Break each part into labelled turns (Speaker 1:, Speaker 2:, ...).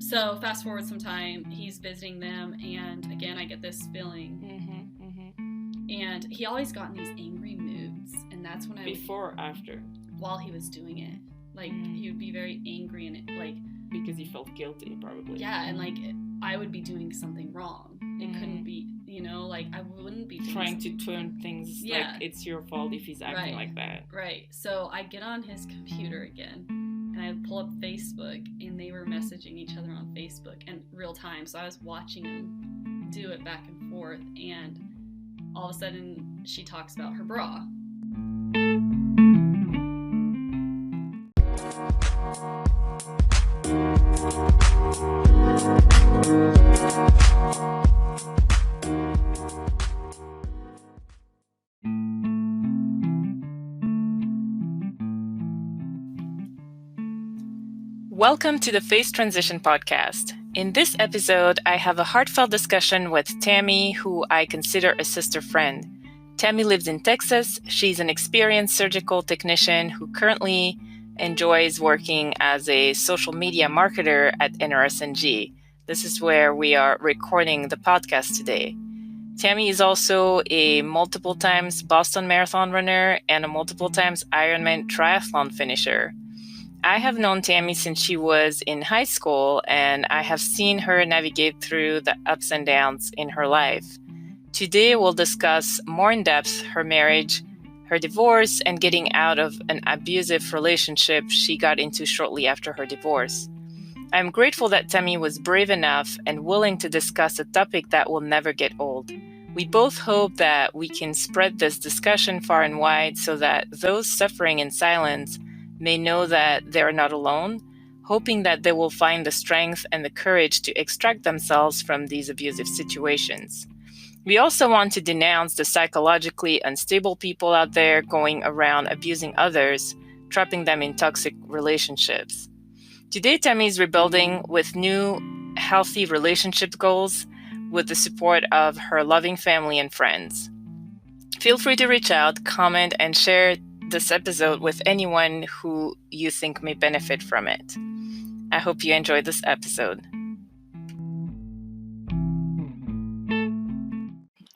Speaker 1: So fast forward some time, he's visiting them, and again, I get this feeling. And he always got in these angry moods, and that's when
Speaker 2: Before or after?
Speaker 1: While he was doing it. Like, he would be very angry, and
Speaker 2: because he felt guilty, probably.
Speaker 1: Yeah, and I would be doing something wrong. It couldn't be, I wouldn't be
Speaker 2: trying to turn things like it's your fault if he's acting like that.
Speaker 1: Right. So I get on his computer again, and I pull up Facebook, and they were messaging each other on Facebook in real time. So I was watching them do it back and forth, and all of a sudden she talks about her bra.
Speaker 3: Welcome to the Phase Transition Podcast. In this episode, I have a heartfelt discussion with Tammy, who I consider a sister friend. Tammy lives in Texas. She's an experienced surgical technician who currently enjoys working as a social media marketer at NRSNG. This is where we are recording the podcast today. Tammy is also a multiple times Boston Marathon runner and a multiple times Ironman triathlon finisher. I have known Tammy since she was in high school, and I have seen her navigate through the ups and downs in her life. Today, we'll discuss more in depth her marriage, her divorce, and getting out of an abusive relationship she got into shortly after her divorce. I'm grateful that Tammy was brave enough and willing to discuss a topic that will never get old. We both hope that we can spread this discussion far and wide so that those suffering in silence may know that they're not alone, hoping that they will find the strength and the courage to extract themselves from these abusive situations. We also want to denounce the psychologically unstable people out there going around abusing others, trapping them in toxic relationships. Today, Tammy is rebuilding with new, healthy relationship goals with the support of her loving family and friends. Feel free to reach out, comment, and share this episode with anyone who you think may benefit from it. I hope you enjoyed this episode.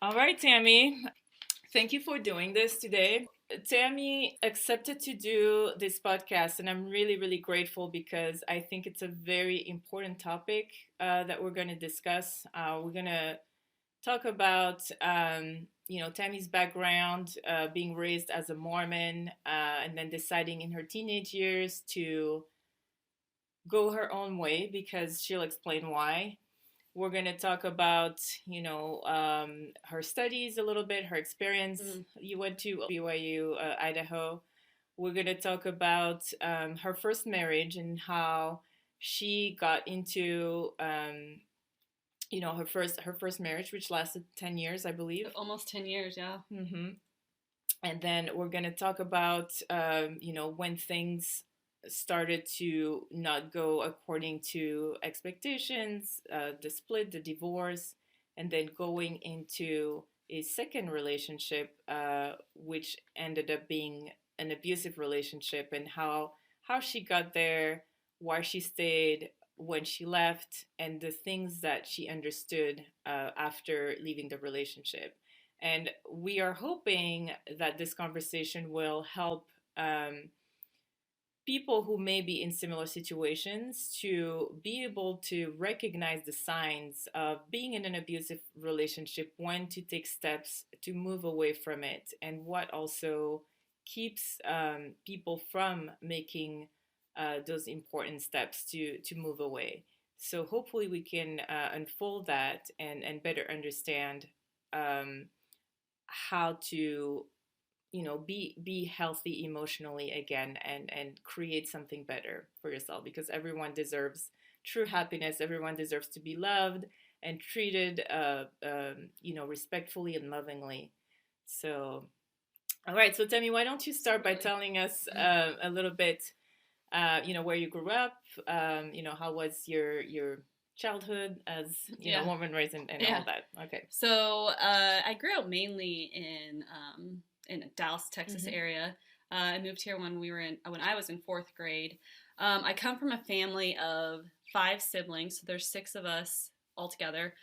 Speaker 3: All right, Tammy. Thank you for doing this today. Tammy accepted to do this podcast, and I'm really, really grateful because I think it's a very important topic that we're going to discuss. We're going to talk about Tammy's background, being raised as a Mormon, and then deciding in her teenage years to go her own way, because she'll explain why. We're going to talk about, her studies a little bit, her experience. You went to BYU, Idaho. We're going to talk about her first marriage and how she got into her first marriage, which lasted 10 years, I believe.
Speaker 1: Almost 10 years, yeah.
Speaker 3: Mm-hmm. And then we're going to talk about, when things started to not go according to expectations, the split, the divorce, and then going into a second relationship, which ended up being an abusive relationship, and how she got there, why she stayed, when she left, and the things that she understood after leaving the relationship. And we are hoping that this conversation will help people who may be in similar situations to be able to recognize the signs of being in an abusive relationship, when to take steps to move away from it, and what also keeps people from making those important steps to move away. So hopefully we can unfold that and better understand how to be healthy emotionally again, and create something better for yourself, because everyone deserves true happiness. Everyone deserves to be loved and treated respectfully and lovingly. So all right, so Tammy, why don't you start by telling us a little bit where you grew up, how was your childhood as woman raised and all that. Okay.
Speaker 1: So I grew up mainly in Dallas, Texas area. I moved here when I was in fourth grade. I come from a family of 5 siblings, so there's 6 of us altogether.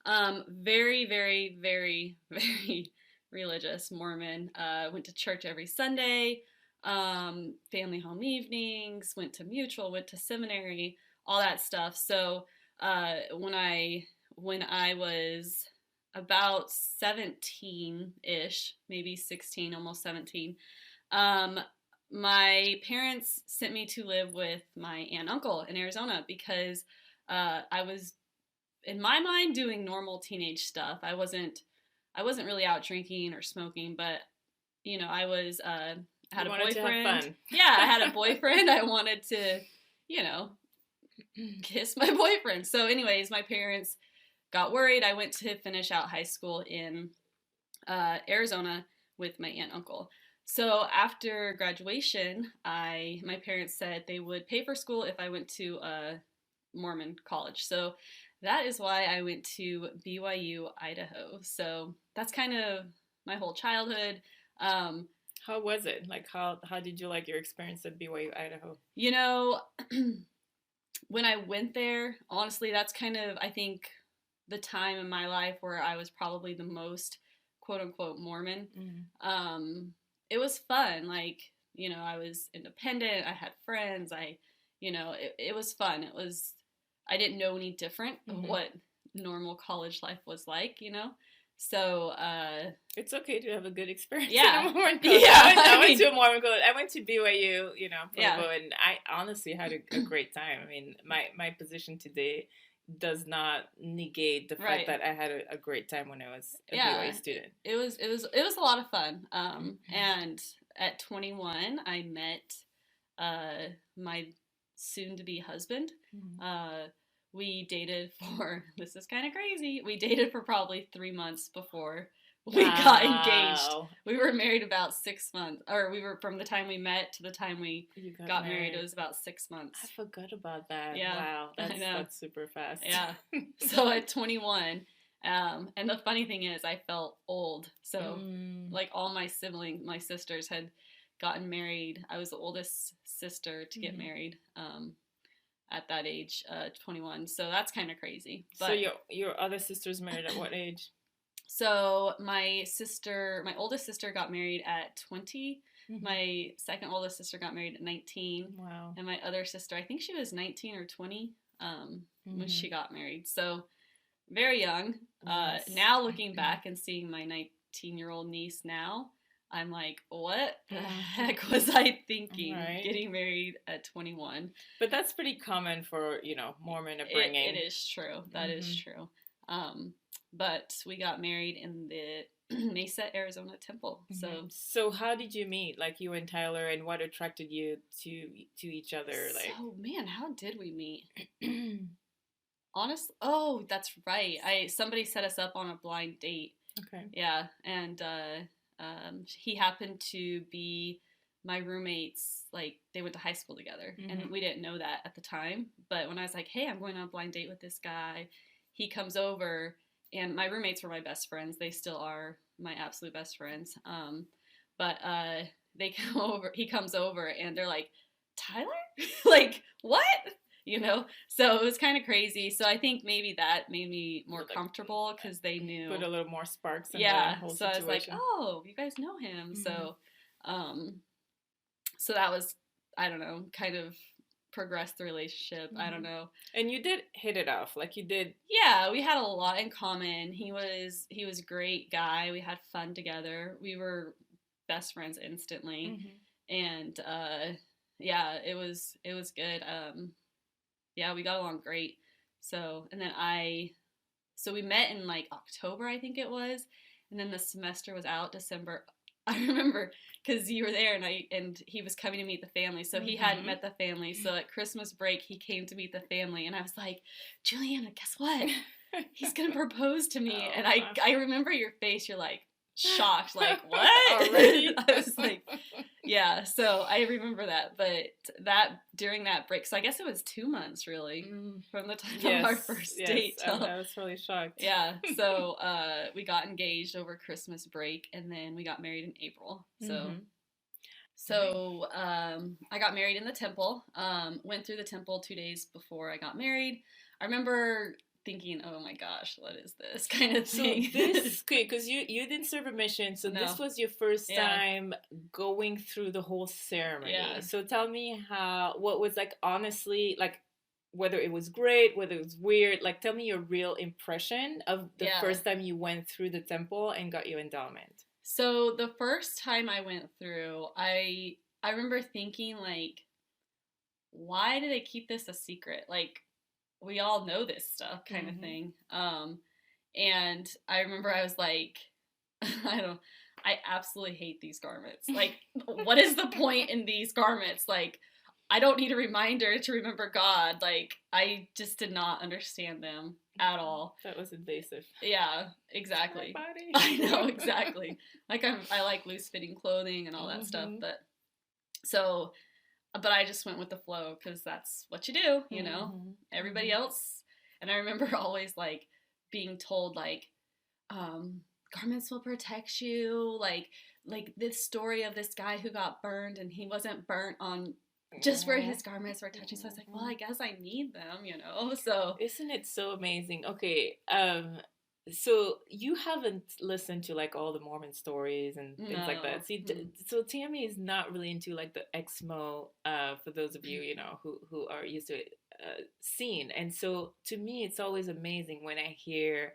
Speaker 1: Very, very, very, very religious Mormon. Went to church every Sunday, family home evenings, went to Mutual, went to seminary, all that stuff. So when I was about 17-ish, maybe 16, almost 17, my parents sent me to live with my aunt and uncle in Arizona because I was, in my mind, doing normal teenage stuff. I wasn't really out drinking or smoking, but I was had a boyfriend.
Speaker 2: To have fun.
Speaker 1: Yeah, I had a boyfriend. I wanted to, kiss my boyfriend. So, anyways, my parents got worried. I went to finish out high school in Arizona with my aunt and uncle. So after graduation, my parents said they would pay for school if I went to a Mormon college. So that is why I went to BYU, Idaho. So that's kind of my whole childhood.
Speaker 2: How was it? Like, how did you like your experience at BYU, Idaho?
Speaker 1: When I went there, honestly, that's kind of, I think, the time in my life where I was probably the most quote-unquote Mormon. Mm-hmm. It was fun. Like, I was independent. I had friends. It was fun. I didn't know any different of what normal college life was like, So,
Speaker 2: it's okay to have a good experience.
Speaker 1: Yeah.
Speaker 2: In a Mormon college. Yeah. I went to a Mormon college. I went to BYU, and I honestly had a great time. I mean, my position today does not negate the fact that I had a great time when I was a BYU student. It was
Speaker 1: a lot of fun. And at 21, I met my soon-to-be husband. Mm-hmm. We dated for, this is kind of crazy, we dated for probably 3 months before we got engaged. We were married about 6 months, or we were, from the time we met to the time we got married, it was about 6 months.
Speaker 2: I forgot about that.
Speaker 1: Yeah.
Speaker 2: Wow, that's super fast.
Speaker 1: Yeah. So at 21, and the funny thing is I felt old. So like all my siblings, my sisters had gotten married. I was the oldest sister to get married at that age, 21. So that's kind of crazy. But,
Speaker 2: so your other sisters married at what age?
Speaker 1: So my oldest sister got married at 20. Mm-hmm. My second oldest sister got married at 19.
Speaker 2: Wow.
Speaker 1: And my other sister, I think she was 19 or 20 when she got married. So very young. Yes. Now looking back and seeing my 19-year-old niece now, I'm like, what the heck was I thinking getting married at 21?
Speaker 2: But that's pretty common for, Mormon upbringing.
Speaker 1: It is true. That is true. But we got married in the Mesa, Arizona temple.
Speaker 2: So how did you meet? Like you and Tyler, and what attracted you to each other? Like,
Speaker 1: oh man, how did we meet? Honestly, that's right. Somebody set us up on a blind date.
Speaker 2: Okay.
Speaker 1: Yeah, and he happened to be my roommates. Like they went to high school together, and we didn't know that at the time. But when I was like, "Hey, I'm going on a blind date with this guy," he comes over. And my roommates were my best friends. They still are my absolute best friends. But they come over. He comes over, and they're like, "Tyler? Like what?" So it was kind of crazy. So I think maybe that made me more comfortable because they knew.
Speaker 2: Put a little more sparks in the whole situation.
Speaker 1: So I was like, "Oh, you guys know him." Mm-hmm. So that was, I don't know, kind of progressed the relationship. I don't know.
Speaker 2: And you did hit it off, like you did.
Speaker 1: Yeah, we had a lot in common. He was a great guy. We had fun together. We were best friends instantly. And it was good. We got along great. So, and then we met in like October, I think it was, and then the semester was out December. I remember because you were there, and he was coming to meet the family, so he hadn't met the family. So at Christmas break, he came to meet the family, and I was like, "Juliana, guess what? He's gonna propose to me." And I remember your face. You're like shocked, like what?
Speaker 2: Already?
Speaker 1: I was like, yeah. So I remember that, but during that break, so I guess it was 2 months really from the time of our first date.
Speaker 2: I was really shocked.
Speaker 1: Yeah. So we got engaged over Christmas break, and then we got married in April. So So I got married in the temple. Went through the temple 2 days before I got married. I remember thinking, oh my gosh, what is this kind of thing?
Speaker 2: So this, okay, because you didn't serve a mission, so this was your first time going through the whole ceremony.
Speaker 1: Yeah.
Speaker 2: So tell me what was like, honestly, like, whether it was great, whether it was weird, like, tell me your real impression of the first time you went through the temple and got your endowment.
Speaker 1: So the first time I went through, I remember thinking, like, why do they keep this a secret? Like, we all know this stuff kind of thing. And I remember I was like, I absolutely hate these garments. Like, what is the point in these garments? Like, I don't need a reminder to remember God. Like, I just did not understand them at all.
Speaker 2: That was invasive.
Speaker 1: Yeah, exactly. I know, exactly. Like, I like loose fitting clothing and all that stuff, but I just went with the flow because that's what you do, you know. Everybody else, and I remember always like being told like, garments will protect you. Like this story of this guy who got burned and he wasn't burnt on just where his garments were touching. So I was like, well, I guess I need them, you know. So
Speaker 2: isn't it so amazing? Okay, so you haven't listened to like all the Mormon stories and things like that. See, so Tammy is not really into like the exmo. For those of you, you know, who are used to it, scene. And so to me, it's always amazing when I hear,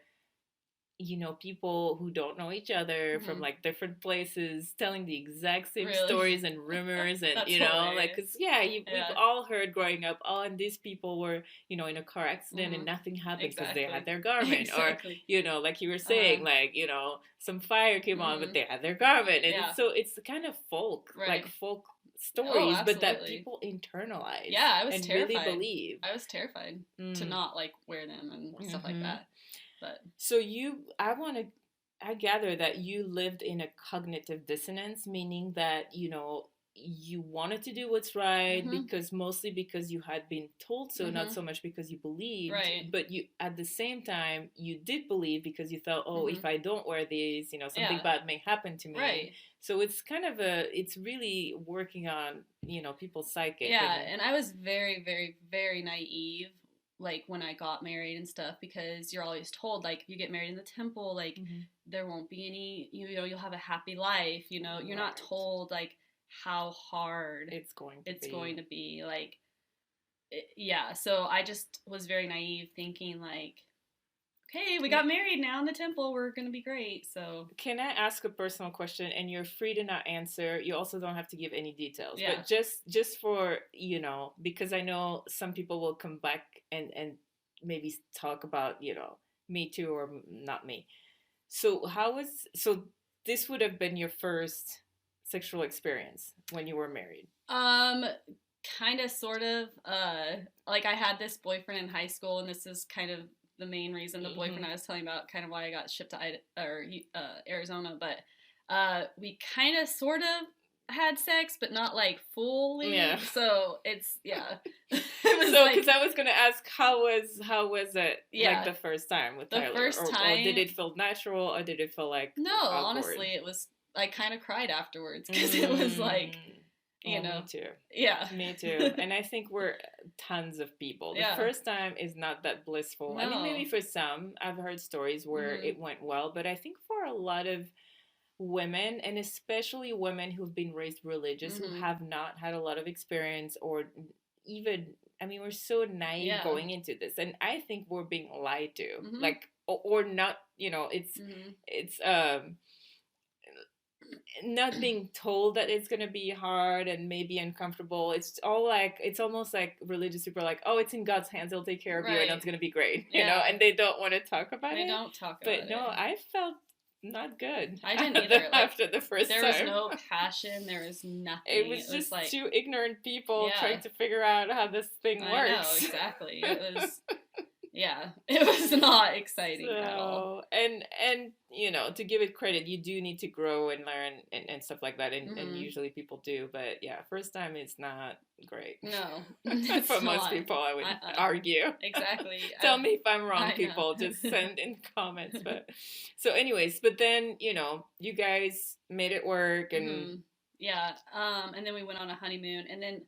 Speaker 2: you know, people who don't know each other from like different places telling the exact same stories and rumors and you know hilarious. Like because we've all heard growing up, oh, and these people were, you know, in a car accident and nothing happened because they had their garment or you know, like you were saying, like, you know, some fire came on but they had their garment, and so it's kind of folk like folk stories, but that people internalize.
Speaker 1: I was terrified.
Speaker 2: Really believe.
Speaker 1: I was terrified to not like wear them and stuff like that. But
Speaker 2: so I gather that you lived in a cognitive dissonance, meaning that, you know, you wanted to do what's right mostly because you had been told so, not so much because you believed.
Speaker 1: Right.
Speaker 2: But you, at the same time, you did believe because you thought, oh, if I don't wear these, you know, something bad may happen to me.
Speaker 1: Right.
Speaker 2: So it's kind of it's really working on, you know, people's psychic.
Speaker 1: Yeah, and I was very, very, very naive, like when I got married and stuff, because you're always told like you get married in the temple, like there won't be any, you know, you'll have a happy life, you know. You're not told like how hard it's going to be like so I just was very naive thinking like, okay, we got married now in the temple, we're gonna be great. So
Speaker 2: can I ask a personal question, and you're free to not answer, you also don't have to give any details, but just for, you know, because I know some people will come back and maybe talk about, you know, me too or not me. So this would have been your first sexual experience when you were married?
Speaker 1: Kind of, sort of. Like I had this boyfriend in high school, and this is kind of the main reason, the boyfriend I was telling about, kind of why I got shipped to Arizona. But we kind of, sort of had sex, but not like fully. Yeah. So it's it was
Speaker 2: so because I was gonna ask how was it like the first time with Tyler?
Speaker 1: The first time,
Speaker 2: or did it feel natural, or did it feel like
Speaker 1: no? Awkward? Honestly, it was. I kind of cried afterwards because it was like, you know.
Speaker 2: Me too.
Speaker 1: Yeah.
Speaker 2: Me too. And I think we're tons of people. The first time is not that blissful. No. I mean, maybe for some, I've heard stories where it went well, but I think for a lot of women, and especially women who've been raised religious, who have not had a lot of experience, or even, I mean, we're so naive going into this, and I think we're being lied to, like, or not, you know, it's not being told that it's going to be hard and maybe uncomfortable. It's all like, it's almost like religious people are like, oh, it's in God's hands, he'll take care of you and it's going to be great, you know, and they don't want to talk about it.
Speaker 1: They don't talk about it.
Speaker 2: But no, I felt not good.
Speaker 1: I didn't either. Like,
Speaker 2: after the first
Speaker 1: time.
Speaker 2: There
Speaker 1: was no passion. There was nothing.
Speaker 2: It was just like two ignorant people trying to figure out how this thing works.
Speaker 1: I know, exactly. It was... Yeah, it was not exciting at all.
Speaker 2: And you know, to give it credit, you do need to grow and learn and stuff like that, and usually people do. But yeah, first time is not great.
Speaker 1: No,
Speaker 2: for most people, I would argue.
Speaker 1: Exactly.
Speaker 2: Tell me if I'm wrong, people. Just send in comments. But so, anyways, but then, you know, you guys made it work, and
Speaker 1: Yeah. And then we went on a honeymoon, and then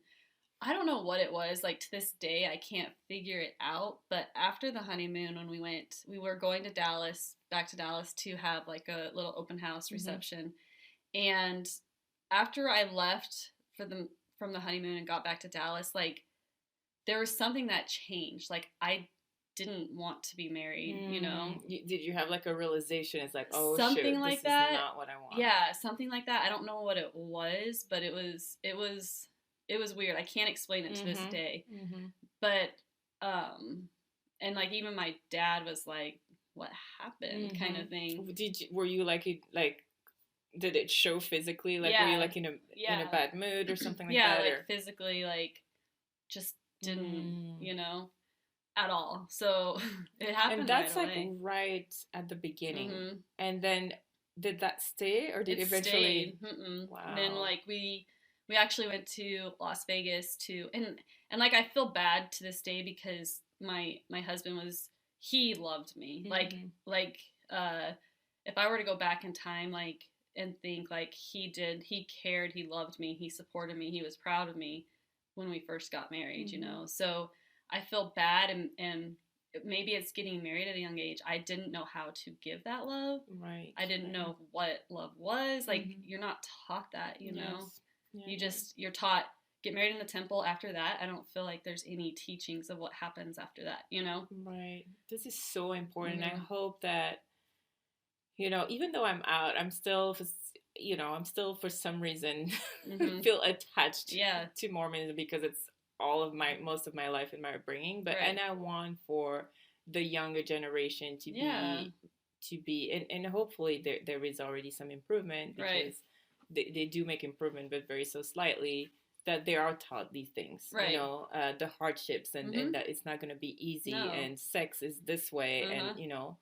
Speaker 1: I don't know what it was. Like, to this day, I can't figure it out. But after the honeymoon, when we were going to Dallas, back to Dallas to have like a little open house reception. And after I left from the honeymoon and got back to Dallas, like, there was something that changed. Like, I didn't want to be married, you know?
Speaker 2: Did you have like a realization? It's like, oh,
Speaker 1: something
Speaker 2: shoot,
Speaker 1: like
Speaker 2: this
Speaker 1: that.
Speaker 2: is not what I want.
Speaker 1: Yeah, something like that. I don't know what it was, but it was weird. I can't explain it to this day. But and like even my dad was like, "What happened?" kind of thing.
Speaker 2: Were you like did it show physically? Like, were you like in a bad mood or something like that?
Speaker 1: Yeah, like physically, like just didn't, you know, at all. So it happened.
Speaker 2: And that's
Speaker 1: right
Speaker 2: like
Speaker 1: away.
Speaker 2: Right at the beginning. And then did that stay, or did it eventually?
Speaker 1: Wow. And then like we actually went to Las Vegas and like I feel bad to this day because my husband he loved me. Like if I were to go back in time, like, and think like he cared, he loved me, he supported me, he was proud of me when we first got married, you know. So I feel bad, and maybe it's getting married at a young age. I didn't know how to give that love.
Speaker 2: Right.
Speaker 1: I didn't know what love was. Like, you're not taught that, you know. Yeah, you're taught, get married in the temple. After that, I don't feel like there's any teachings of what happens after that, you know.
Speaker 2: Right. This is so important. I hope that, you know, even though I'm out, I'm still for some reason feel attached to Mormonism because it's most of my life in my upbringing. But and I want for the younger generation to be and hopefully there is already some improvement because they do make improvement, but very so slightly, that they are taught these things, you know, the hardships and that it's not going to be easy and sex is this way and, you know,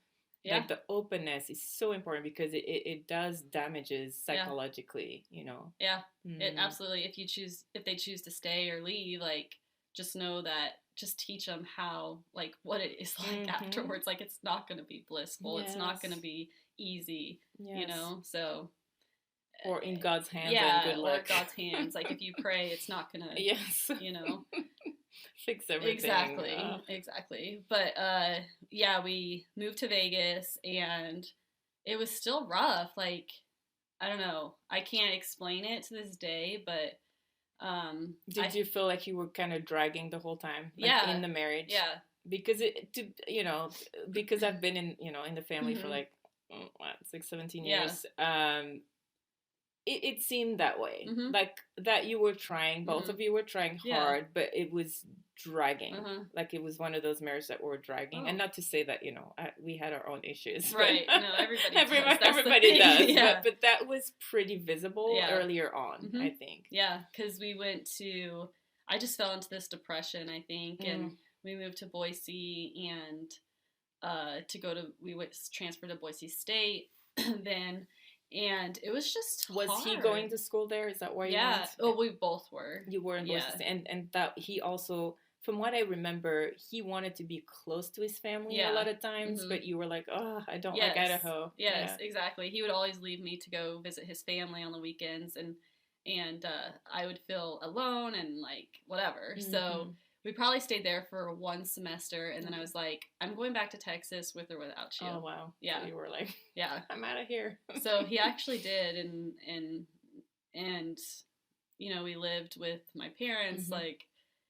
Speaker 2: like the openness is so important because it does damages psychologically, you know. Yeah,
Speaker 1: it absolutely. If they choose to stay or leave, like, just know that, just teach them how, like, what it is like afterwards. Like, it's not going to be blissful. It's not going to be easy, you know. So,
Speaker 2: or in God's hands. And good luck.
Speaker 1: Or God's hands. Like, if you pray, it's not going to, you know,
Speaker 2: fix everything.
Speaker 1: Exactly. But we moved to Vegas, and it was still rough. Like, I don't know, I can't explain it to this day, but
Speaker 2: did you feel like you were kind of dragging the whole time, like, in the marriage? Because because I've been in the family for like 17 years. It seemed that way, like that you were trying, both of you were trying hard, but it was dragging. Like, it was one of those marriages that were dragging. And not to say that, you know, we had our own issues.
Speaker 1: Right. No,
Speaker 2: everybody does. But that was pretty visible earlier on, I think.
Speaker 1: Yeah, because I just fell into this depression, I think, and we moved to Boise, and we went transferred to Boise State then. And it was just hard.
Speaker 2: Was he going to school there? Is that why you went?
Speaker 1: Oh, we both were.
Speaker 2: You were in Boise State. And that he also, from what I remember, he wanted to be close to his family a lot of times, but you were like, oh, I don't like Idaho.
Speaker 1: Yes, exactly. He would always leave me to go visit his family on the weekends, and I would feel alone and, like, whatever. So we probably stayed there for one semester, and then I was like, I'm going back to Texas with or without you.
Speaker 2: Oh, wow. Yeah. So you were like, I'm out of here.
Speaker 1: So he actually did, and you know, we lived with my parents. Like,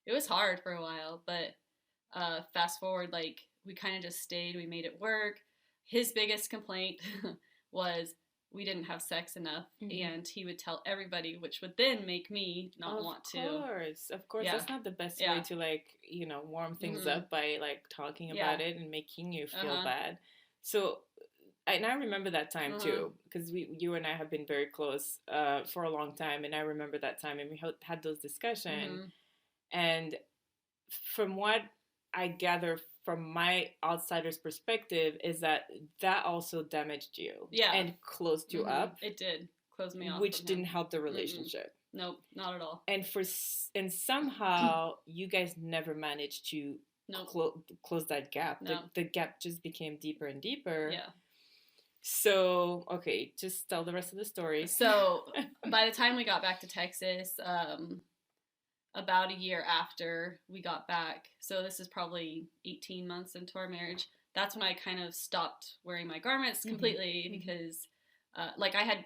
Speaker 1: it was hard for a while, but fast forward, like, we kind of just stayed. We made it work. His biggest complaint was we didn't have sex enough, and he would tell everybody, which would then make me not want to.
Speaker 2: Of course. That's not the best way to, like, you know, warm things up by, like, talking about it and making you feel bad. So, and I remember that time too, because you and I have been very close for a long time, and I remember that time, and we had those discussions, and from what I gather from my outsider's perspective is that also damaged you and closed you up.
Speaker 1: It did close me off,
Speaker 2: which didn't help the relationship.
Speaker 1: Nope, not at all.
Speaker 2: And somehow you guys never managed to close that gap. The gap just became deeper and deeper. So, okay, just tell the rest of the story.
Speaker 1: So, by the time we got back to Texas, about a year after we got back, so this is probably 18 months into our marriage, that's when I kind of stopped wearing my garments completely because, like, I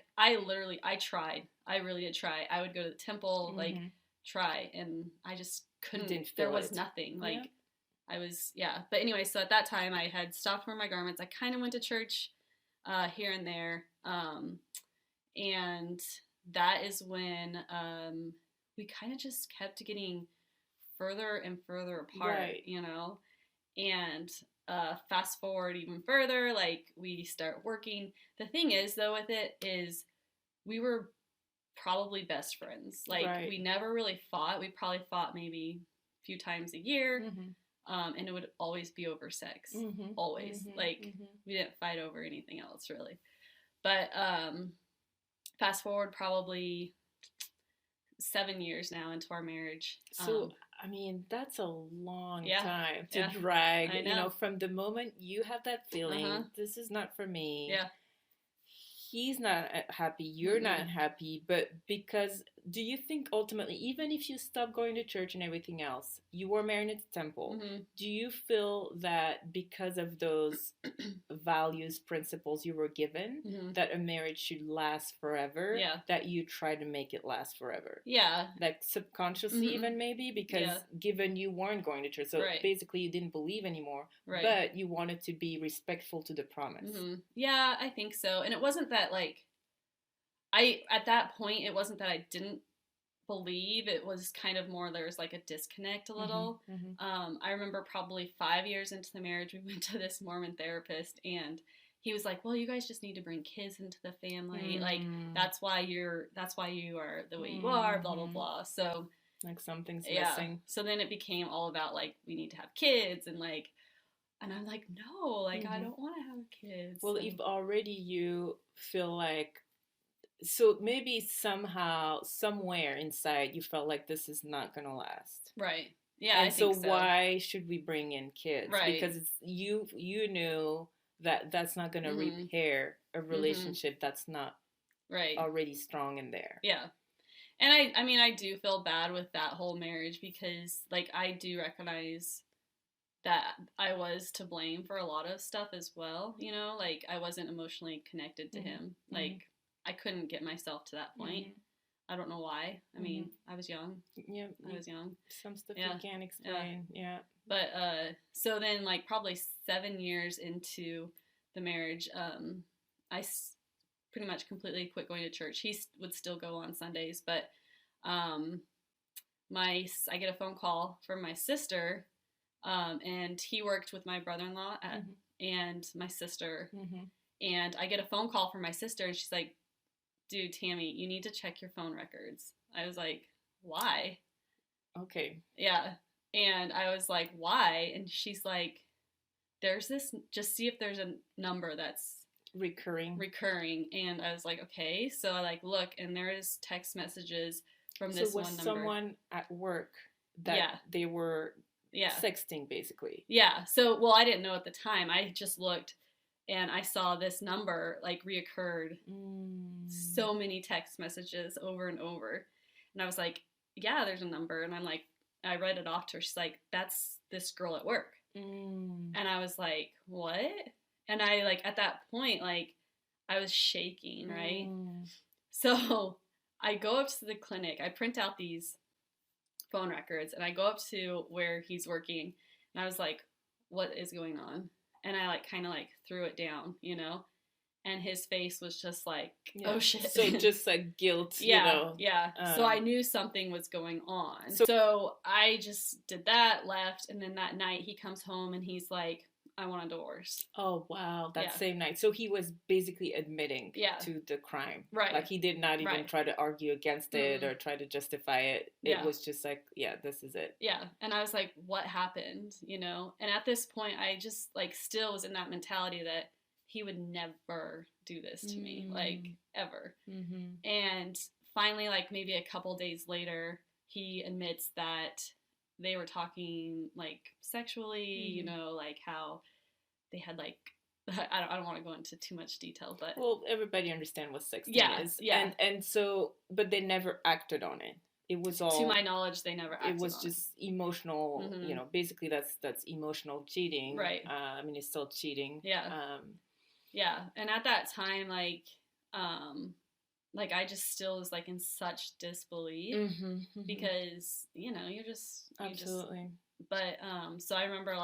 Speaker 1: tried. I really did try. I would go to the temple, like, try, and I just couldn't. There was nothing. Like, I was, But anyway, so at that time, I had stopped wearing my garments. I kind of went to church here and there. And that is when we kind of just kept getting further and further apart, and fast forward even further, like we start working. The thing is, though, with it is we were probably best friends. Like we never really fought. We probably fought maybe a few times a year. And it would always be over sex. Always. We didn't fight over anything else, really. But fast forward probably 7 years now into our marriage.
Speaker 2: So, I mean, that's a long time to drag, from the moment you have that feeling, this is not for me.
Speaker 1: Yeah.
Speaker 2: He's not happy, you're not happy, but because, do you think ultimately, even if you stop going to church and everything else, you were married at the temple, do you feel that because of those values, principles you were given, that a marriage should last forever, that you try to make it last forever?
Speaker 1: Yeah.
Speaker 2: Like subconsciously even maybe, because given you weren't going to church, so basically you didn't believe anymore, but you wanted to be respectful to the promise.
Speaker 1: Yeah, I think so. And it wasn't that, like, at that point, it wasn't that I didn't believe. It was kind of more, there was like a disconnect a little. I remember probably 5 years into the marriage, we went to this Mormon therapist, and he was like, well, you guys just need to bring kids into the family. Like, that's why you are the way you are, blah, blah, blah. So,
Speaker 2: like, something's missing.
Speaker 1: So then it became all about, like, we need to have kids, and like, and I'm like, no, like, I don't want to have kids.
Speaker 2: Well, if already you feel like, so maybe somehow, somewhere inside, you felt like this is not going to last.
Speaker 1: Right. Yeah,
Speaker 2: and I think so. Why should we bring in kids?
Speaker 1: Right.
Speaker 2: Because it's, you knew that that's not going to repair a relationship that's not already strong in there.
Speaker 1: Yeah. And I mean, I do feel bad with that whole marriage because, like, I do recognize that I was to blame for a lot of stuff as well, like, I wasn't emotionally connected to him. Like, I couldn't get myself to that point. I don't know why. I mean, I was young. Yeah. I was young.
Speaker 2: Some stuff you can't explain. Yeah.
Speaker 1: But, so then, like, probably 7 years into the marriage, I pretty much completely quit going to church. He would still go on Sundays, but, I get a phone call from my sister, and he worked with my brother-in-law and my sister, and I get a phone call from my sister, and she's like, dude, Tammy, you need to check your phone records. I was like, why?
Speaker 2: Okay.
Speaker 1: Yeah. And I was like, why? And she's like, there's this, just see if there's a number that's
Speaker 2: recurring.
Speaker 1: And I was like, okay. So I, like, look, and there is text messages from this one number. So was
Speaker 2: someone at work that they were sexting, basically?
Speaker 1: Yeah. So, well, I didn't know at the time. I just looked, and I saw this number, like, reoccurred. So many text messages over and over. And I was like, yeah, there's a number. And I'm like, I read it off to her. She's like, that's this girl at work. And I was like, what? And I, like, at that point, like, I was shaking, right? So I go up to the clinic. I print out these phone records, and I go up to where he's working. And I was like, what is going on? And I, like, kind of, like, threw it down, and his face was just like, oh shit.
Speaker 2: So just like guilt,
Speaker 1: Yeah. So I knew something was going on. So I just did that, left, and then that night he comes home and he's like, I want a divorce.
Speaker 2: Oh, wow. That same night. So he was basically admitting to the crime.
Speaker 1: Right.
Speaker 2: Like, he did not even try to argue against it or try to justify it. It was just like, this is it.
Speaker 1: Yeah. And I was like, what happened? And at this point, I just, like, still was in that mentality that he would never do this to me, like, ever. And finally, like, maybe a couple days later, he admits that they were talking, like, sexually, like, how they had, like, I don't want to go into too much detail, but
Speaker 2: well, everybody understands what sexting is.
Speaker 1: Yeah.
Speaker 2: And so, but they never acted on it. It was all,
Speaker 1: to my knowledge, they never acted on it.
Speaker 2: It was just emotional, you know, basically that's emotional cheating.
Speaker 1: Right.
Speaker 2: I mean, it's still cheating.
Speaker 1: Yeah. Yeah. And at that time, like I just still was like in such disbelief because, you know, you
Speaker 2: absolutely.
Speaker 1: But so I remember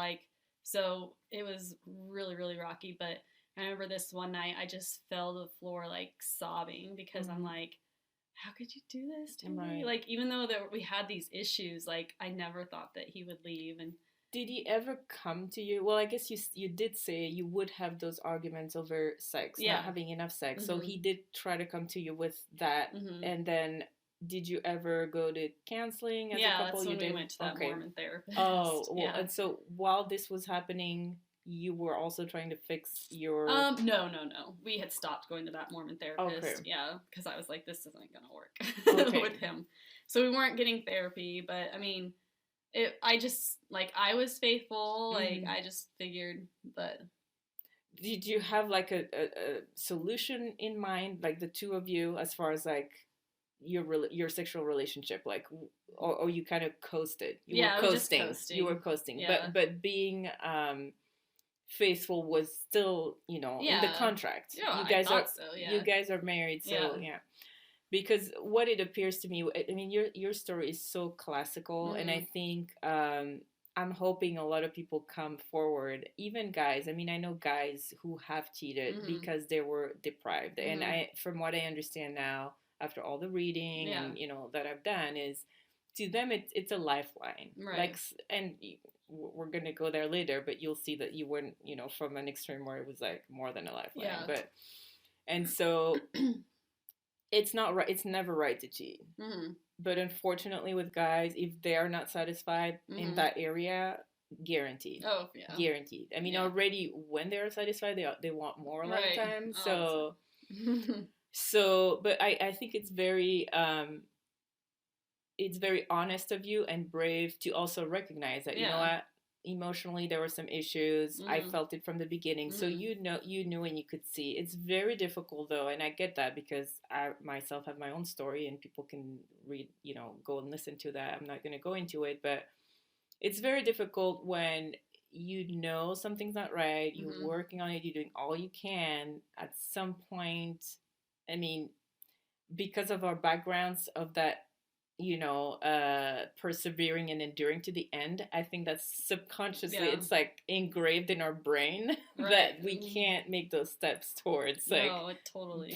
Speaker 1: so it was really, really rocky, but I remember this one night I just fell to the floor like sobbing because I'm like, how could you do this to me? Like, even though we had these issues, like I never thought that he would leave. And
Speaker 2: did he ever come to you? Well, I guess you did say you would have those arguments over sex, not having enough sex. So he did try to come to you with that, and then did you ever go to counseling as a couple?
Speaker 1: That's when we went to that Mormon therapist.
Speaker 2: Oh, well, and so while this was happening, you were also trying to fix your...
Speaker 1: No. We had stopped going to that Mormon therapist.
Speaker 2: Okay.
Speaker 1: Yeah, because I was like, this isn't going to work with him. So we weren't getting therapy, but I mean, I just, like, I was faithful. Like, I just figured that...
Speaker 2: Did you have, like, a solution in mind, like, the two of you, as far as, like, your sexual relationship, like, or you kind of coasted? You were coasting.
Speaker 1: Yeah.
Speaker 2: But being faithful was still, you know, in the contract.
Speaker 1: Yeah,
Speaker 2: you guys
Speaker 1: I thought so, yeah.
Speaker 2: You guys are married, so yeah. Because what it appears to me, I mean, your story is so classical, and I think I'm hoping a lot of people come forward, even guys. I mean, I know guys who have cheated because they were deprived, and from what I understand now, after all the reading and, you know, that I've done, is to them it's a lifeline.
Speaker 1: Right.
Speaker 2: Like, and we're gonna go there later, but you'll see that you weren't, you know, from an extreme where it was like more than a lifeline.
Speaker 1: Yeah.
Speaker 2: But and so it's not right. It's never right to cheat. But unfortunately, with guys, if they are not satisfied in that area, guaranteed.
Speaker 1: Oh yeah.
Speaker 2: Guaranteed. I mean, already when they're satisfied, they want more a lot of times.
Speaker 1: Oh,
Speaker 2: so, but I think it's very honest of you and brave to also recognize that, you know what, emotionally there were some issues. I felt it from the beginning. So you knew and you could see. It's very difficult though, and I get that because I myself have my own story and people can read, you know, go and listen to that. I'm not going to go into it, but it's very difficult when you know something's not right, you're working on it, you're doing all you can. At some point, I mean, because of our backgrounds of that, you know, persevering and enduring to the end, I think that's subconsciously, it's like engraved in our brain that we can't make those steps towards like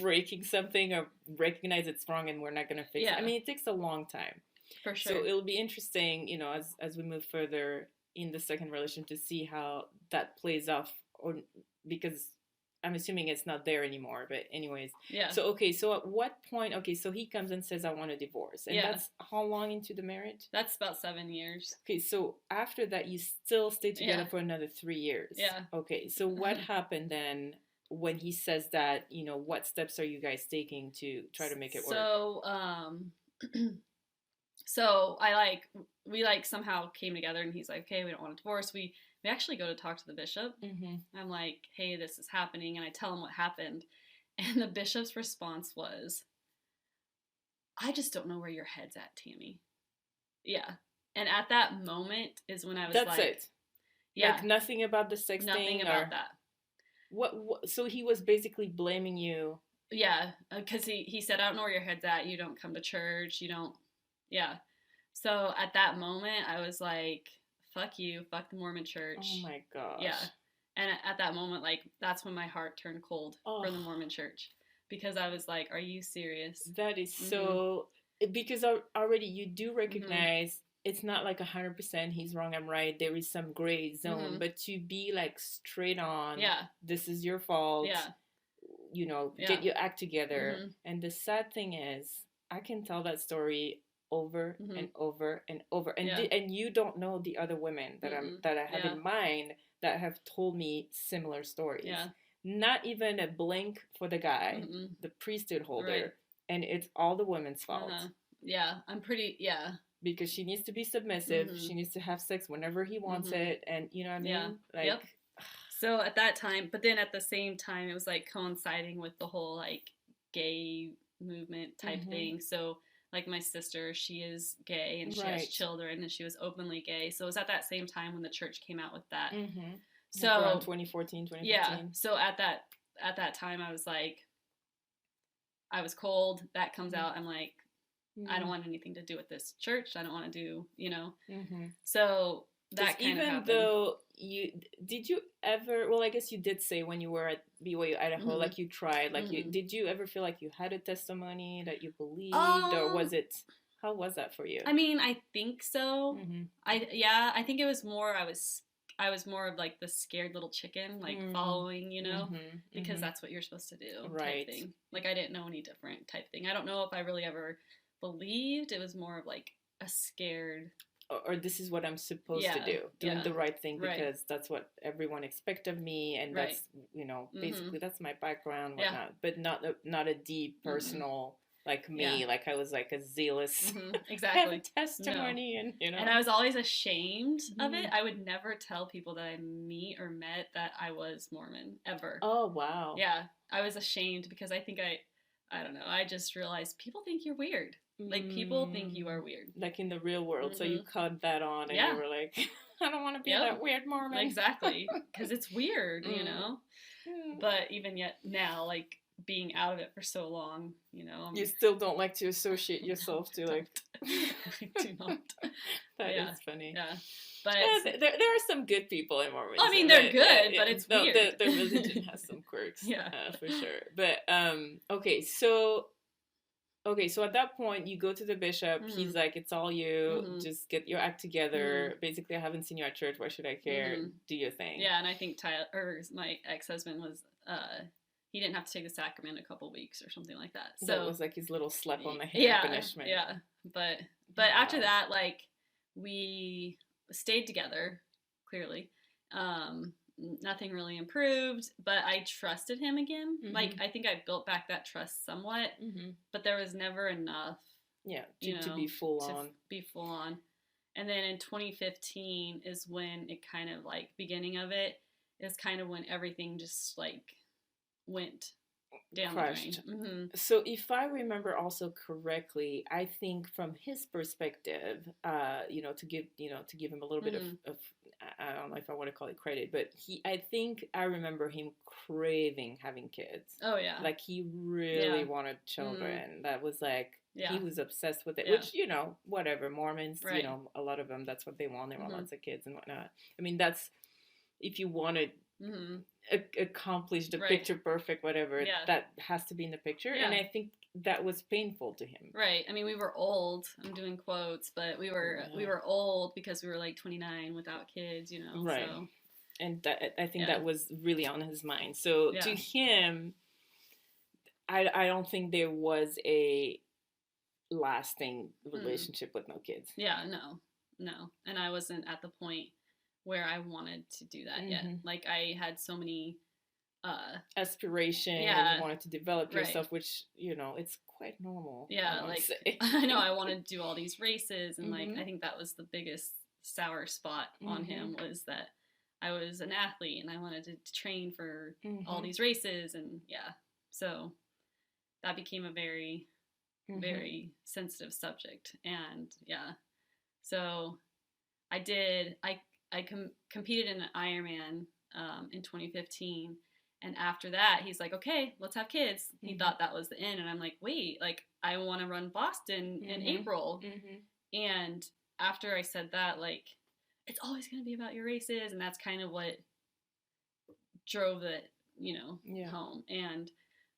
Speaker 2: breaking something or recognize it's wrong and we're not going to fix it. I mean, it takes a long time.
Speaker 1: For sure.
Speaker 2: So it'll be interesting, you know, as we move further in the second relationship to see how that plays off, or because I'm assuming it's not there anymore, but anyways.
Speaker 1: Yeah.
Speaker 2: So, okay, so at what point, so he comes and says, I want a divorce. And that's how long into the marriage?
Speaker 1: That's about 7 years.
Speaker 2: Okay, so after that, you still stay together for another 3 years.
Speaker 1: Yeah.
Speaker 2: Okay, so what happened then when he says that, you know, what steps are you guys taking to try to make it work?
Speaker 1: So we somehow came together and he's like, okay, we don't want a divorce. We actually go to talk to the bishop. I'm like, hey, this is happening. And I tell him what happened. And the bishop's response was, I just don't know where your head's at, Tammy. Yeah. And at that moment is when I was
Speaker 2: That's it.
Speaker 1: Yeah.
Speaker 2: Like nothing about the sex thing?
Speaker 1: Nothing about that.
Speaker 2: What? So he was basically blaming you.
Speaker 1: Yeah. Because he said, I don't know where your head's at. You don't come to church. You don't. Yeah. So at that moment, I was like, fuck you, fuck the Mormon church.
Speaker 2: Oh my gosh.
Speaker 1: Yeah. And at that moment, like, that's when my heart turned cold for the Mormon church. Because I was like, are you serious?
Speaker 2: That is so, because already you do recognize it's not like 100% he's wrong, I'm right. There is some gray zone. But to be like straight on, this is your fault.
Speaker 1: Yeah.
Speaker 2: You know, get your act together. And the sad thing is, I can tell that story over and over and over, and and you don't know the other women that I have in mind that have told me similar stories.
Speaker 1: Yeah.
Speaker 2: Not even a blink for the guy, the priesthood holder, and it's all the women's fault.
Speaker 1: Yeah, I'm pretty. Yeah,
Speaker 2: because she needs to be submissive. She needs to have sex whenever he wants it, and you know what I mean. Like,
Speaker 1: So at that time, but then at the same time, it was like coinciding with the whole like gay movement type thing. So like my sister, she is gay and she has children and she was openly gay. So it was at that same time when the church came out with that. So
Speaker 2: like around 2014, 2015.
Speaker 1: Yeah. So at that time, I was like, I was cold. That comes out. I'm like, I don't want anything to do with this church. I don't want to do, So that kind of happened.
Speaker 2: Though did you ever, well, I guess you did say when you were at BYU Idaho, like you tried, like did you ever feel like you had a testimony that you believed, or was it, how was that for you?
Speaker 1: I mean, I think so. I think it was more, I was more of like the scared little chicken, like following, because that's what you're supposed to do, type thing. Like I didn't know any different type thing. I don't know if I really ever believed. It was more of like a scared,
Speaker 2: or this is what I'm supposed to do, doing the right thing because that's what everyone expects of me, and that's basically that's my background, whatnot. But not a deep personal like me, like I was like a zealous
Speaker 1: exactly
Speaker 2: testimony, and
Speaker 1: and I was always ashamed of it. I would never tell people that I met that I was Mormon ever.
Speaker 2: Oh wow.
Speaker 1: Yeah, I was ashamed because I think I don't know. I just realized people think you're weird. Like, people think you are weird.
Speaker 2: Like, in the real world. So you caught that on and you were like, I don't want to be that weird Mormon.
Speaker 1: Exactly. Because it's weird, But even yet now, like, being out of it for so long,
Speaker 2: You still don't like to associate yourself to, like...
Speaker 1: I do not.
Speaker 2: That is funny.
Speaker 1: Yeah. But
Speaker 2: there are some good people in Mormonism.
Speaker 1: I mean, they're good, but it's weird.
Speaker 2: The religion has some quirks. For sure. But, Okay, so at that point, you go to the bishop. He's like, it's all you. Just get your act together. Basically, I haven't seen you at church. Why should I care? Do your thing.
Speaker 1: Yeah, and I think my ex-husband was, he didn't have to take the sacrament a couple weeks or something like that. So
Speaker 2: that was like his little slap on the hand punishment.
Speaker 1: Yeah, but after that, like, we stayed together, clearly. Nothing really improved, but I trusted him again. Like, I think I built back that trust somewhat, but there was never enough.
Speaker 2: Yeah, to be full on.
Speaker 1: And then in 2015 is when it kind of, like, beginning of it is kind of when everything just, like, went down the drain.
Speaker 2: So if I remember also correctly, I think from his perspective, to give him a little bit of I don't know if I want to call it credit, but I think I remember him craving having kids.
Speaker 1: Oh yeah.
Speaker 2: Like he really wanted children. That was like, he was obsessed with it, which, whatever, Mormons, a lot of them, that's what they want. They want lots of kids and whatnot. I mean, that's, if you want to accomplish the picture perfect, whatever, that has to be in the picture. And I think that was painful to him.
Speaker 1: Right. I mean, we were old. I'm doing quotes, but we were old because we were like 29 without kids,
Speaker 2: Right.
Speaker 1: So.
Speaker 2: And I think that was really on his mind. So to him, I don't think there was a lasting relationship with no kids.
Speaker 1: Yeah, no. And I wasn't at the point where I wanted to do that yet. Like, I had so many
Speaker 2: aspiration, and you wanted to develop yourself, which it's quite normal.
Speaker 1: I know, I wanted to do all these races, and like I think that was the biggest sour spot on him, was that I was an athlete and I wanted to train for all these races, and so that became a very very sensitive subject. And so I competed in an Ironman in 2015. And after that, he's like, okay, let's have kids. He thought that was the end. And I'm like, wait, like, I want to run Boston in April. And after I said that, like, it's always going to be about your races. And that's kind of what drove it, home. And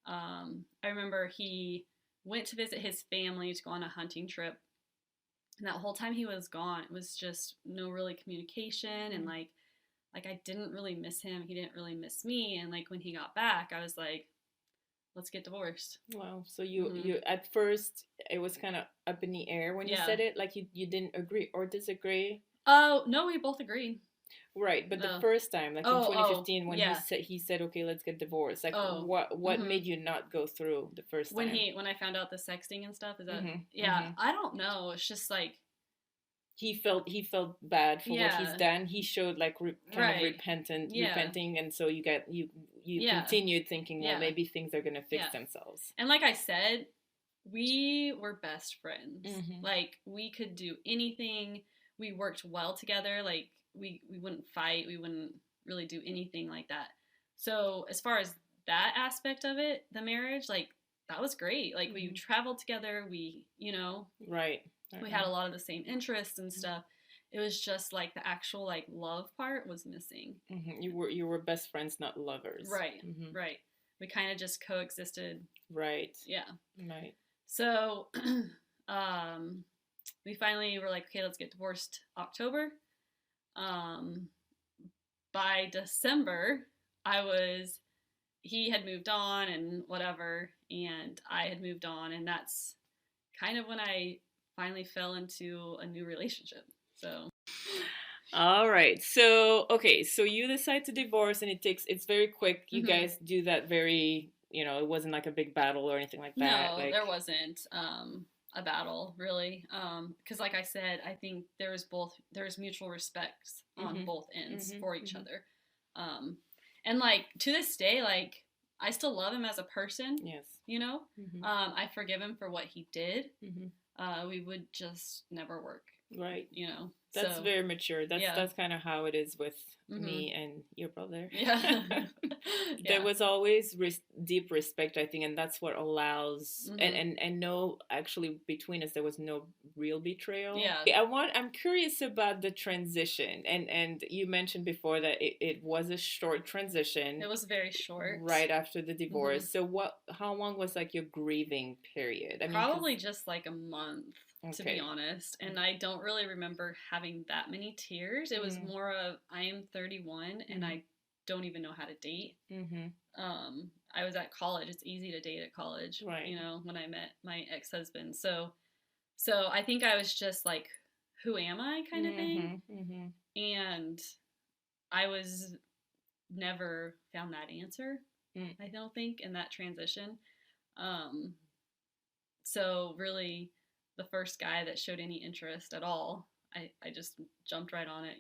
Speaker 1: I remember he went to visit his family to go on a hunting trip. And that whole time he was gone, it was just no really communication. And like I didn't really miss him. He didn't really miss me. And like when he got back, I was like, let's get divorced.
Speaker 2: Wow. So you at first, it was kind of up in the air when you said it. Like you didn't agree or disagree.
Speaker 1: Oh, no, we both agreed.
Speaker 2: Right. But the first time, like in 2015, when he said, okay, let's get divorced. Like what made you not go through the first time?
Speaker 1: When I found out the sexting and stuff, is that, I don't know. It's just like,
Speaker 2: he felt bad for what he's done. He showed like kind of repenting, and so you continued thinking, well, maybe things are gonna fix themselves.
Speaker 1: And like I said, we were best friends. Like we could do anything. We worked well together. Like we wouldn't fight. We wouldn't really do anything like that. So as far as that aspect of it, the marriage, like that was great. Like we traveled together. We,
Speaker 2: right.
Speaker 1: We had a lot of the same interests and stuff. It was just like the actual like love part was missing.
Speaker 2: You were best friends, not lovers.
Speaker 1: Right. Right. We kind of just coexisted.
Speaker 2: Right.
Speaker 1: Yeah.
Speaker 2: Right.
Speaker 1: So, we finally were like, okay, let's get divorced October. By December, he had moved on and whatever, and I had moved on, and that's kind of when I finally fell into a new relationship. So
Speaker 2: all right, so you decide to divorce, and it's very quick. You guys do that very, it wasn't like a big battle or anything like that.
Speaker 1: No, there wasn't a battle really, because like I said, I think there's mutual respect on both ends for each other, and like to this day, like I still love him as a person.
Speaker 2: Yes.
Speaker 1: I forgive him for what he did. We would just never work.
Speaker 2: Right. That's very mature. That's kind of how it is with me and your brother.
Speaker 1: Yeah.
Speaker 2: There was always deep respect, I think, and that's what allows and no, actually between us there was no real betrayal.
Speaker 1: Yeah.
Speaker 2: I'm curious about the transition, and you mentioned before that it was a short transition.
Speaker 1: It was very short.
Speaker 2: Right after the divorce. So how long was like your grieving period?
Speaker 1: Probably just like a month. To be honest, and I don't really remember having that many tears. It was more of I am 31 and I don't even know how to date. I was at college. It's easy to date at college,
Speaker 2: right?
Speaker 1: When I met my ex-husband. So I think I was just like, who am I, kind of thing. And I was never found that answer. I don't think in that transition. So really, the first guy that showed any interest at all, I just jumped right on it,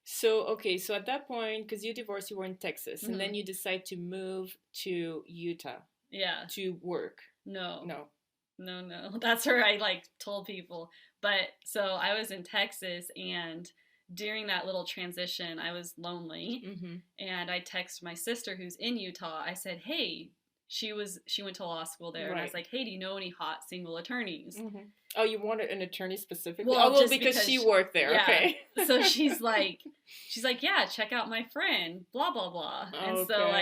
Speaker 2: So, so at that point, because you divorced, you were in Texas, and then you decide to move to Utah.
Speaker 1: Yeah.
Speaker 2: To work.
Speaker 1: No. That's where I told people. But so I was in Texas, and during that little transition, I was lonely, and I texted my sister who's in Utah. I said, hey, she went to law school there, and I was like, hey, do you know any hot single attorneys?
Speaker 2: Oh, you wanted an attorney specifically?
Speaker 1: Well,
Speaker 2: because she worked there. Yeah. Okay.
Speaker 1: So she's like, yeah, check out my friend, blah blah blah. And so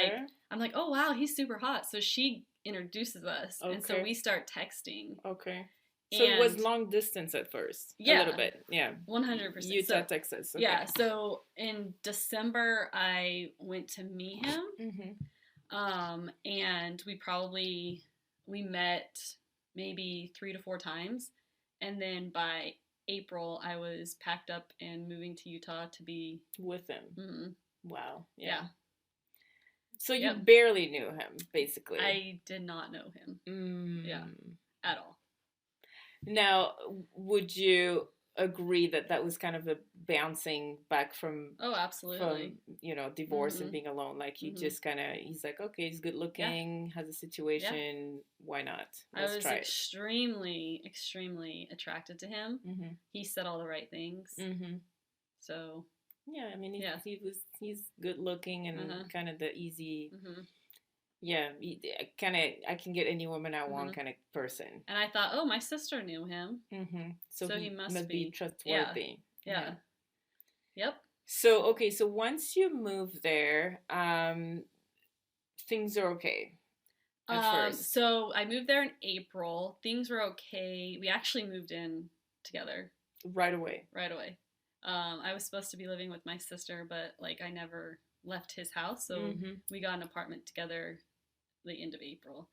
Speaker 1: I'm like, oh wow, he's super hot. So she introduces us, and so we start texting.
Speaker 2: Okay. So it was long distance at first. Yeah. A little bit. Yeah.
Speaker 1: 100%.
Speaker 2: Utah, Texas. Okay.
Speaker 1: Yeah. So in December, I went to meet him. And we met maybe 3 to 4 times. And then by April, I was packed up and moving to Utah to be
Speaker 2: with him. Wow.
Speaker 1: Yeah.
Speaker 2: So you barely knew him, basically.
Speaker 1: I did not know him. Yeah. At all.
Speaker 2: Now, would you agree that was kind of a bouncing back from
Speaker 1: absolutely
Speaker 2: from divorce and being alone, like he just kind of he's like, okay, he's good looking, has a situation, why not?
Speaker 1: I was extremely attracted to him. He said all the right things. So
Speaker 2: yeah, I mean he's good looking and kind of the easy I can get any woman I want kind of person.
Speaker 1: And I thought, oh, my sister knew him. So he must be
Speaker 2: trustworthy.
Speaker 1: Yeah. Yep.
Speaker 2: So, so once you move there, things are okay at first.
Speaker 1: So I moved there in April. Things were okay. We actually moved in together.
Speaker 2: Right away.
Speaker 1: I was supposed to be living with my sister, but I never left his house, so we got an apartment together the end of April.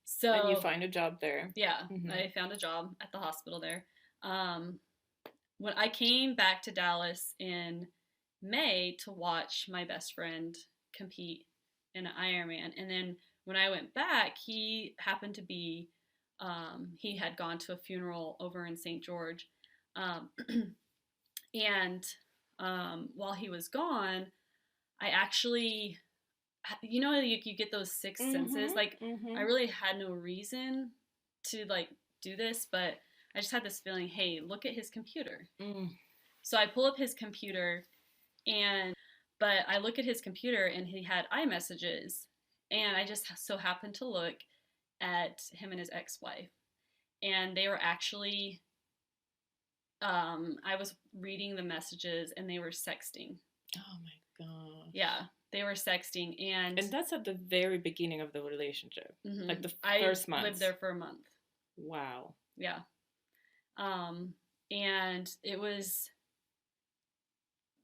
Speaker 1: So
Speaker 2: and you find a job there.
Speaker 1: Yeah, I found a job at the hospital there. When I came back to Dallas in May to watch my best friend compete in an Ironman, and then when I went back, he happened to be he had gone to a funeral over in St. George, Um, and while he was gone, I actually, you know, you get those sixth senses. Like, I really had no reason to like do this, but I just had this feeling, hey, look at his computer. So I pull up his computer, but I look at his computer and he had iMessages, and I just so happened to look at him and his ex-wife, and they were actually, I was reading the messages and they were sexting.
Speaker 2: Oh my god.
Speaker 1: Yeah, they were sexting, and
Speaker 2: that's at the very beginning of the relationship, like the first month.
Speaker 1: I lived there for a month.
Speaker 2: Wow.
Speaker 1: Yeah. And it was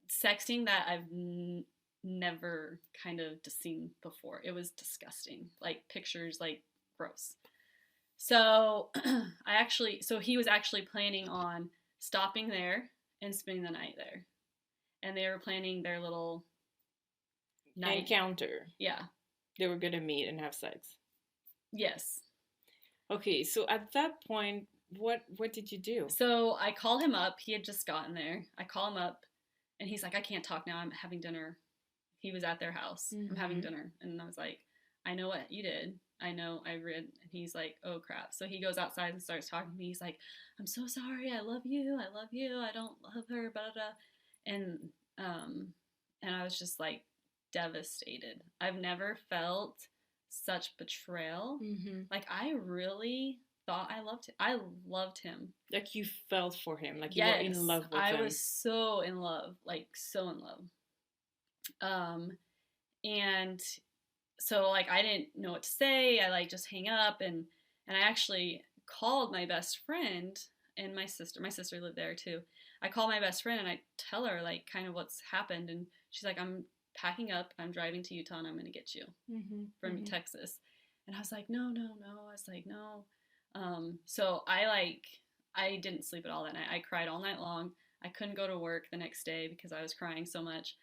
Speaker 1: sexting that I've never kind of seen before. It was disgusting. Like pictures, like gross. So so he was actually planning on stopping there and spending the night there. And they were planning their little night
Speaker 2: encounter.
Speaker 1: Yeah.
Speaker 2: They were going to meet and have sex.
Speaker 1: Yes.
Speaker 2: Okay, so at that point, what did you do?
Speaker 1: So I call him up. He had just gotten there. I call him up, and he's like, I can't talk now. I'm having dinner. He was at their house. I'm having dinner. And I was like, I know what you did. I know I read. And he's like, oh, crap. So he goes outside and starts talking to me. He's like, I'm so sorry. I love you. I love you. I don't love her. Blah, blah, blah. And I was just like devastated. I've never felt such betrayal. Like, I really thought I loved him. I loved him.
Speaker 2: Like, you felt for him. Like, you were in love with him.
Speaker 1: I was so in love. Like, so in love. And so, like, I didn't know what to say. I, like, just hang up. And I actually called my best friend and my sister. My sister lived there, too. I call my best friend and I tell her, like, kind of what's happened. And she's like, I'm packing up. I'm driving to Utah and I'm going to get you from Texas. And I was like, no. I was like, no. So I didn't sleep at all that night. I cried all night long. I couldn't go to work the next day because I was crying so much.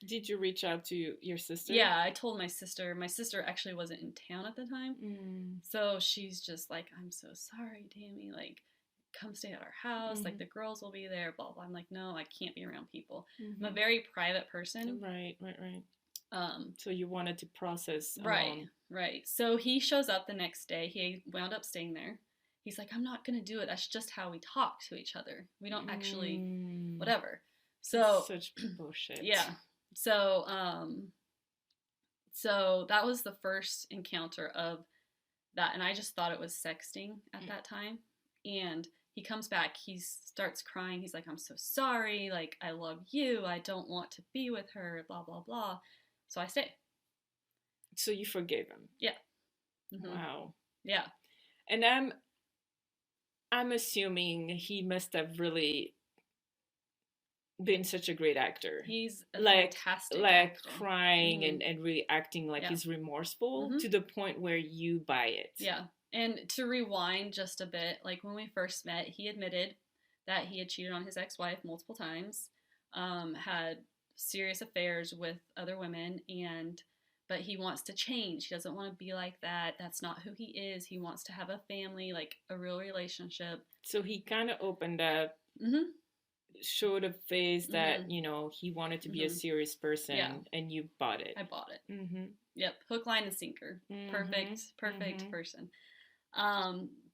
Speaker 2: Did you reach out to your sister?
Speaker 1: Yeah, I told my sister. My sister actually wasn't in town at the time. So she's just like, I'm so sorry, Tammy. Like, come stay at our house. Like, the girls will be there, blah, blah. I'm like, no, I can't be around people. I'm a very private person.
Speaker 2: Right. So you wanted to process
Speaker 1: alone. Right. So he shows up the next day. He wound up staying there. He's like, I'm not going to do it. That's just how we talk to each other. We don't actually, whatever. So
Speaker 2: such bullshit.
Speaker 1: Yeah. So that was the first encounter of that. And I just thought it was sexting at that time. And he comes back, he starts crying. He's like, I'm so sorry. Like, I love you. I don't want to be with her, blah, blah, blah. So I stayed.
Speaker 2: So you forgave him?
Speaker 1: Yeah.
Speaker 2: Wow.
Speaker 1: Yeah.
Speaker 2: And I'm assuming he must have really been such a great actor.
Speaker 1: He's a fantastic actor.
Speaker 2: Crying and really acting like he's remorseful to the point where you buy it.
Speaker 1: Yeah. And to rewind just a bit, like when we first met, he admitted that he had cheated on his ex-wife multiple times, had serious affairs with other women, but he wants to change. He doesn't want to be like that. That's not who he is. He wants to have a family, like a real relationship.
Speaker 2: So he kind of opened up, showed a face that, you know, he wanted to be a serious person, and you bought it.
Speaker 1: I bought it. Yep. Hook, line, and sinker. Perfect person.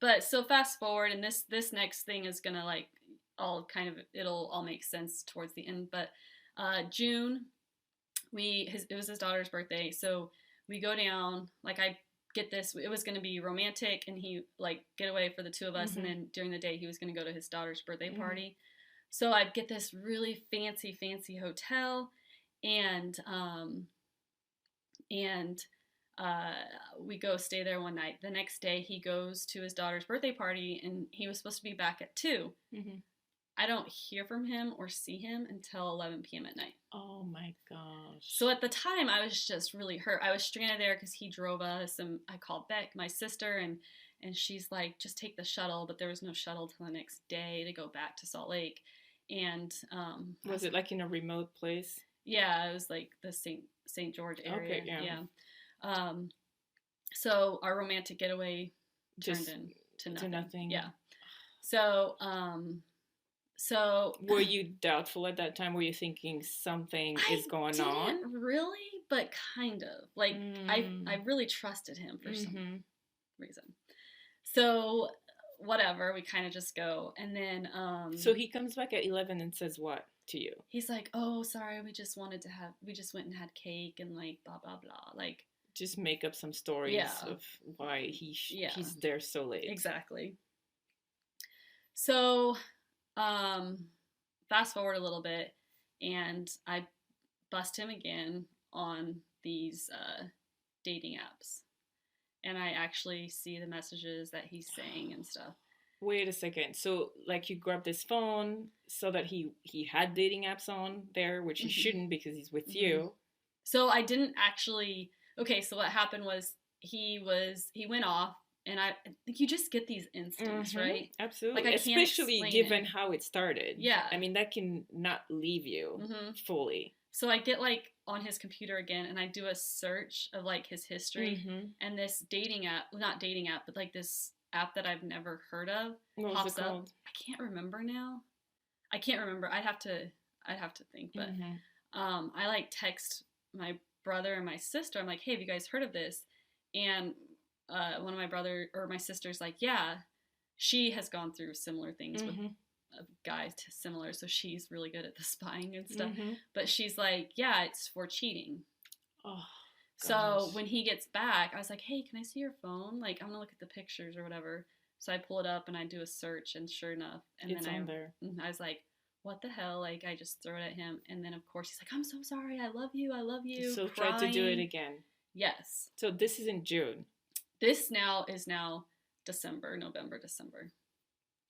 Speaker 1: But so fast forward, and this next thing is gonna like it'll all make sense towards the end. But June, it was his daughter's birthday, so we go down. Like, I get this, it was gonna be romantic, and he like get away for the two of us, and then during the day he was gonna go to his daughter's birthday party. So I'd get this really fancy hotel, and we go stay there one night. The next day he goes to his daughter's birthday party, and he was supposed to be back at 2. I don't hear from him or see him until 11 p.m. at night.
Speaker 2: Oh my gosh.
Speaker 1: So at the time I was just really hurt. I was stranded there because he drove us, and I called Beck, my sister, and she's like, just take the shuttle. But there was no shuttle till the next day to go back to Salt Lake. And
Speaker 2: was it like in a remote place?
Speaker 1: Yeah, it was like the St. George area.
Speaker 2: Okay, yeah.
Speaker 1: So our romantic getaway turned into nothing.
Speaker 2: To nothing.
Speaker 1: Yeah. So So
Speaker 2: were you doubtful at that time? Were you thinking something is going on?
Speaker 1: Not really, but kind of. Like I really trusted him for some reason. So whatever, we kind of just go, and then
Speaker 2: so he comes back at 11 and says what to you?
Speaker 1: He's like, "Oh, sorry, we just went and had cake and like blah blah blah." Like
Speaker 2: just make up some stories of why he's there so late.
Speaker 1: Exactly. So fast forward a little bit, and I bust him again on these dating apps, and I actually see the messages that he's saying and stuff.
Speaker 2: Wait a second. So, like, you grabbed his phone so that he had dating apps on there, which he shouldn't because he's with you.
Speaker 1: So I didn't actually. Okay, so what happened was he went off, and I think you just get these instincts, right?
Speaker 2: Absolutely. Like, especially given how it started.
Speaker 1: Yeah.
Speaker 2: I mean, that can not leave you fully.
Speaker 1: So I get like on his computer again, and I do a search of like his history, and this dating app, not dating app, but like this app that I've never heard of pops up. I can't remember now. I'd have to think, but I like text my brother and my sister. I'm like, "Hey, have you guys heard of this?" And one of my brother or my sister's like, "Yeah, she has gone through similar things with guys similar, so she's really good at the spying and stuff." But she's like, "Yeah, it's for cheating." Oh. So when he gets back, I was like, "Hey, can I see your phone? Like, I'm gonna look at the pictures or whatever." So I pull it up and I do a search, and sure enough, and
Speaker 2: it's
Speaker 1: then
Speaker 2: on there.
Speaker 1: I was like, "What the hell?" Like, I just throw it at him, and then of course he's like, "I'm so sorry. I love you. I love you."
Speaker 2: So
Speaker 1: crying.
Speaker 2: try to do it again.
Speaker 1: Yes.
Speaker 2: So this is in June.
Speaker 1: This is now November, December.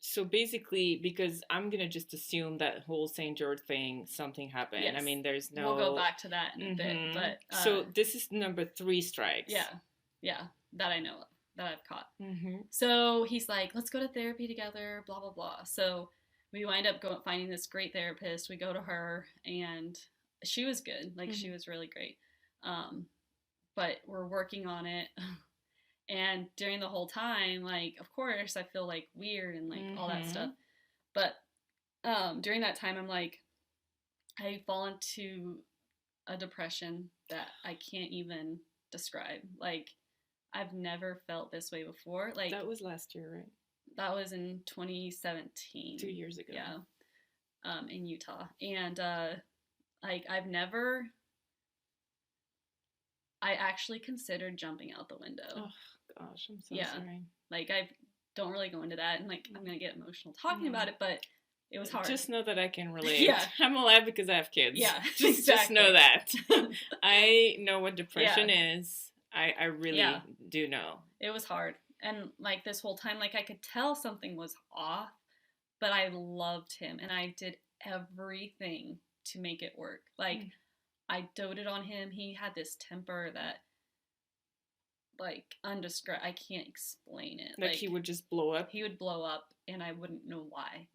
Speaker 2: So basically, because I'm going to just assume that whole St. George thing, something happened. Yes. I mean, there's no...
Speaker 1: We'll go back to that in a bit. But
Speaker 2: so this is number 3 strikes.
Speaker 1: Yeah, that I know of, that I've caught. So he's like, "Let's go to therapy together, blah, blah, blah." So we wind up finding this great therapist. We go to her, and she was good. Like, she was really great. But we're working on it. And during the whole time, like, of course, I feel, like, weird and, like, all that stuff. But during that time, I'm, like, I fall into a depression that I can't even describe. Like, I've never felt this way before. Like,
Speaker 2: that was last year, right?
Speaker 1: That was in 2017.
Speaker 2: 2 years ago.
Speaker 1: Yeah. In Utah. And, like, I actually considered jumping out the window.
Speaker 2: Oh, gosh, I'm so sorry.
Speaker 1: Like, I don't really go into that, and, like, I'm going to get emotional talking about it, but it was hard.
Speaker 2: Just know that I can relate. I'm alive because I have kids.
Speaker 1: Yeah,
Speaker 2: just know that. I know what depression is. I really do know.
Speaker 1: It was hard. And, like, this whole time, like, I could tell something was off, but I loved him, and I did everything to make it work. Like, I doted on him. He had this temper that, like, I can't explain it.
Speaker 2: Like, he would just blow up?
Speaker 1: He would blow up, and I wouldn't know why.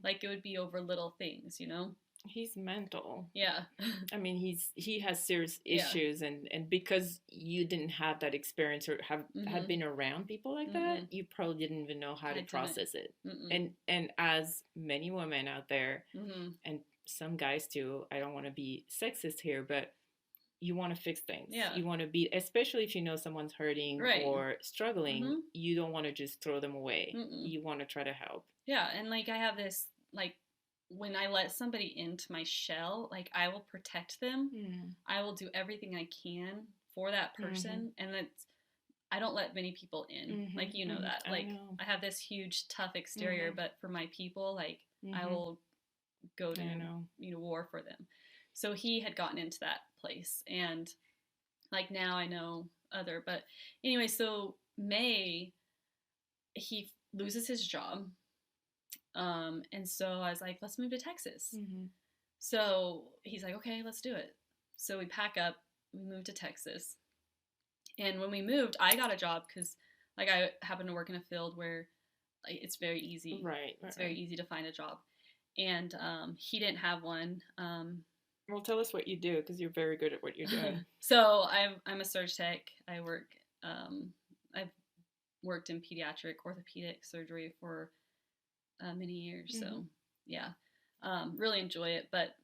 Speaker 1: Like, it would be over little things, you know?
Speaker 2: He's mental.
Speaker 1: Yeah.
Speaker 2: I mean, he has serious issues, and because you didn't have that experience or had been around people like that, you probably didn't even know how to process it. And as many women out there, and some guys too, I don't want to be sexist here, but you want to fix things. Yeah. You want to be, especially if you know someone's hurting or struggling, you don't want to just throw them away. You want to try to help. Yeah, and, like, I have this, like, when I let somebody into my shell, like, I will protect them. I will do everything I can for that person, and I don't let many people in. Like, you know that. Like, I have this huge, tough exterior, but for my people, like, I will go to war for them. So he had gotten into that place, and, like, now I know but anyway, so May, he loses his job, and so I was like, "Let's move to Texas." So he's like, "Okay, let's do it." So we pack up, we moved to Texas, and when we moved, I got a job because, like, I happen to work in a field where, like, it's very easy. It's very easy to find a job. And he didn't have one. Well, tell us what you do, because you're very good at what you're doing. So I'm a surge tech. I've worked in orthopedic surgery for many years. So
Speaker 1: yeah, really enjoy it. But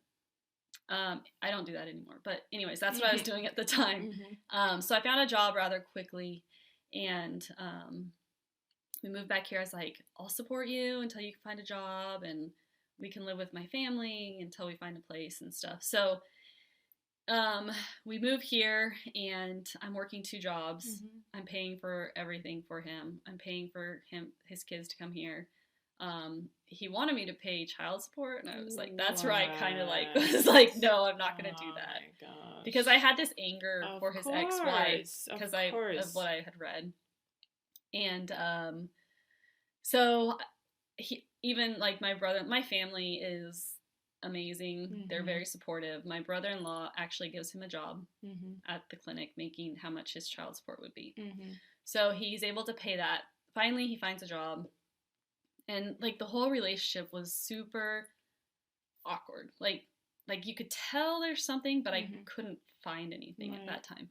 Speaker 1: I don't do that anymore. But anyways, that's what I was doing at the time. So I found a job rather quickly, and we moved back here. I was like, I'll support you until you can find a job, and we can live with my family until we find a place and stuff. So we move here, and I'm working 2 jobs. I'm paying for everything for him. I'm paying for his kids to come here. He wanted me to pay child support, and I was like, that's where I kind of like was like, no, I'm not going to do that, because I had this anger for his ex-wife because of what I had read. And so even like my family is amazing. They're very supportive. My brother-in-law actually gives him a job at the clinic, making how much his child support would be. So he's able to pay that. Finally, he finds a job. And like the whole relationship was super awkward. Like you could tell there's something, but I couldn't find anything at that time.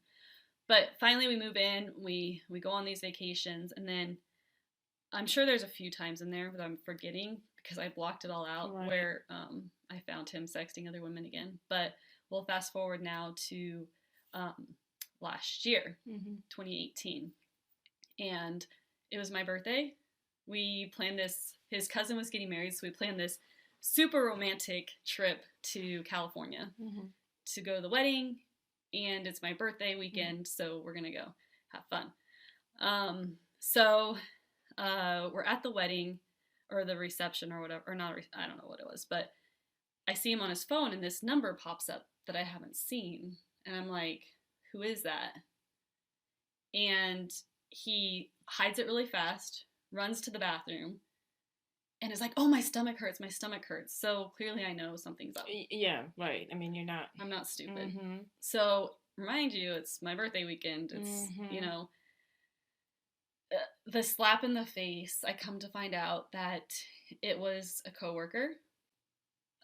Speaker 1: But finally we move in, we go on these vacations, and then I'm sure there's a few times in there that I'm forgetting because I blocked it all out where I found him sexting other women again. But we'll fast forward now to last year, 2018. And it was my birthday. We planned this, his cousin was getting married, so we planned this super romantic trip to California to go to the wedding, and it's my birthday weekend, so we're gonna go have fun. So we're at the wedding, or the reception, or whatever, or not, I don't know what it was, but I see him on his phone, and this number pops up that I haven't seen, and I'm like, who is that? And he hides it really fast, runs to the bathroom, and is like, oh, my stomach hurts. So clearly I know something's up.
Speaker 2: Yeah, right. I mean, I'm
Speaker 1: not stupid. So remind you, it's my birthday weekend. It's, you know, the slap in the face. I come to find out that it was a coworker.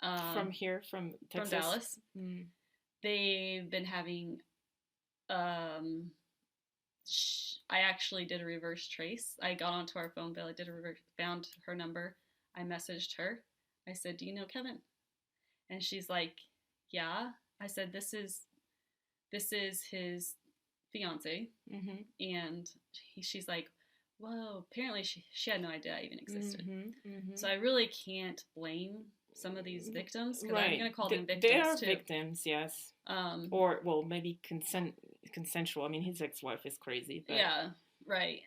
Speaker 2: From here, from Texas?
Speaker 1: From Dallas. They've been having, I actually did a reverse trace. I got onto our phone bill. I found her number. I messaged her. I said, do you know Kevin? And she's like, yeah. I said, this is his fiance. And she's like, whoa. Apparently she had no idea I even existed. So I really can't blame some of these victims, because I'm going to call them victims too.
Speaker 2: They are victims, yes. Or, well, maybe consensual. I mean, his ex-wife is crazy. But... Yeah,
Speaker 1: right.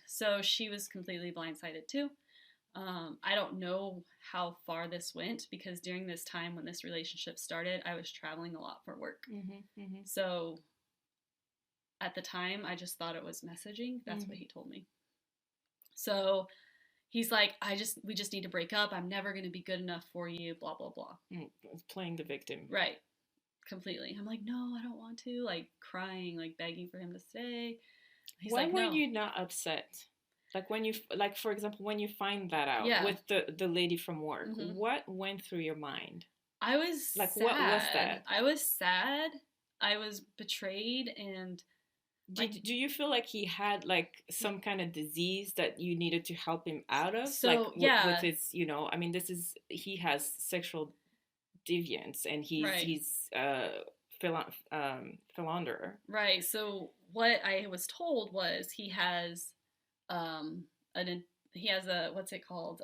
Speaker 1: So she was completely blindsided too. I don't know how far this went, because during this time when this relationship started, I was traveling a lot for work. So at the time, I just thought it was messaging. That's what he told me. So he's like, we just need to break up. I'm never going to be good enough for you, blah, blah, blah.
Speaker 2: Playing the victim.
Speaker 1: Right. Completely. I'm like, no, I don't want to. Like, crying, like, begging for him to stay. He's
Speaker 2: Why
Speaker 1: like,
Speaker 2: were
Speaker 1: no.
Speaker 2: you not upset? Like, for example, when you find that out with the lady from work, what went through your mind?
Speaker 1: I was sad.
Speaker 2: What was that?
Speaker 1: I was sad. I was betrayed, and...
Speaker 2: Do you feel like he had like some kind of disease that you needed to help him out of?
Speaker 1: So,
Speaker 2: like with his, I mean, he has sexual deviance, and he's philanderer.
Speaker 1: Right. So what I was told was he has what's it called?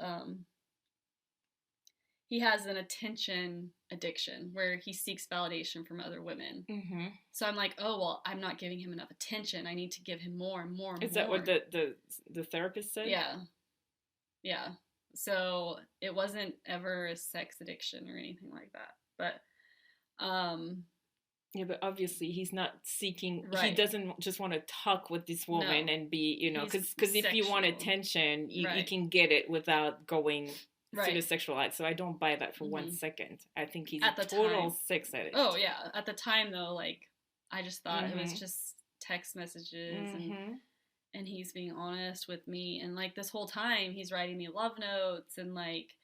Speaker 1: He has an attention addiction where he seeks validation from other women. So I'm like, oh, well, I'm not giving him enough attention. I need to give him more and more and more.
Speaker 2: Is that what the therapist said?
Speaker 1: Yeah. Yeah. So it wasn't ever a sex addiction or anything like that. But,
Speaker 2: yeah, but obviously he's not seeking, he doesn't just want to talk with this woman and be, because if you want attention, you can get it without going... to the sexual act. So I don't buy that for 1 second. I think he's a total sex addict.
Speaker 1: Oh, yeah. At the time, though, like, I just thought it was just text messages and he's being honest with me. And, like, this whole time, he's writing me love notes and, like...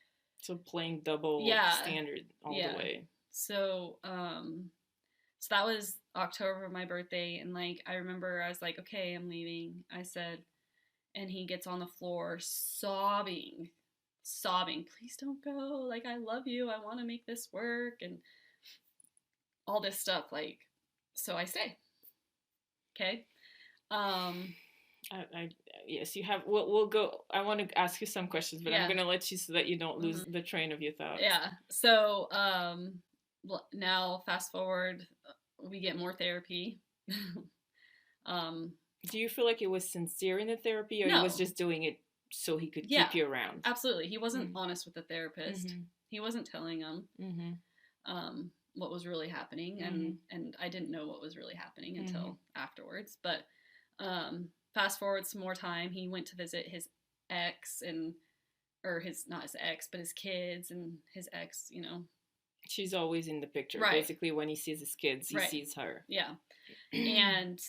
Speaker 2: So playing double standard all the way.
Speaker 1: So, so that was October, my birthday. And, like, I remember I was like, okay, I'm leaving. I said, and he gets on the floor sobbing sobbing, please don't go, like, I love you, I want to make this work, and all this stuff, like, so I stay. Okay.
Speaker 2: Yes, you have. We'll go. I want to ask you some questions, but I'm gonna let you so that you don't lose the train of your thoughts.
Speaker 1: Yeah. So now fast forward, we get more therapy.
Speaker 2: Do you feel like it was sincere in the therapy, or he was just doing it so he could keep you around?
Speaker 1: Absolutely. He wasn't honest with the therapist. He wasn't telling him what was really happening, and I didn't know what was really happening until afterwards. But fast forward some more time, he went to visit his ex, or not his ex, but his kids, and his ex, you know.
Speaker 2: She's always in the picture. Right. Basically, when he sees his kids, he sees her.
Speaker 1: Yeah. And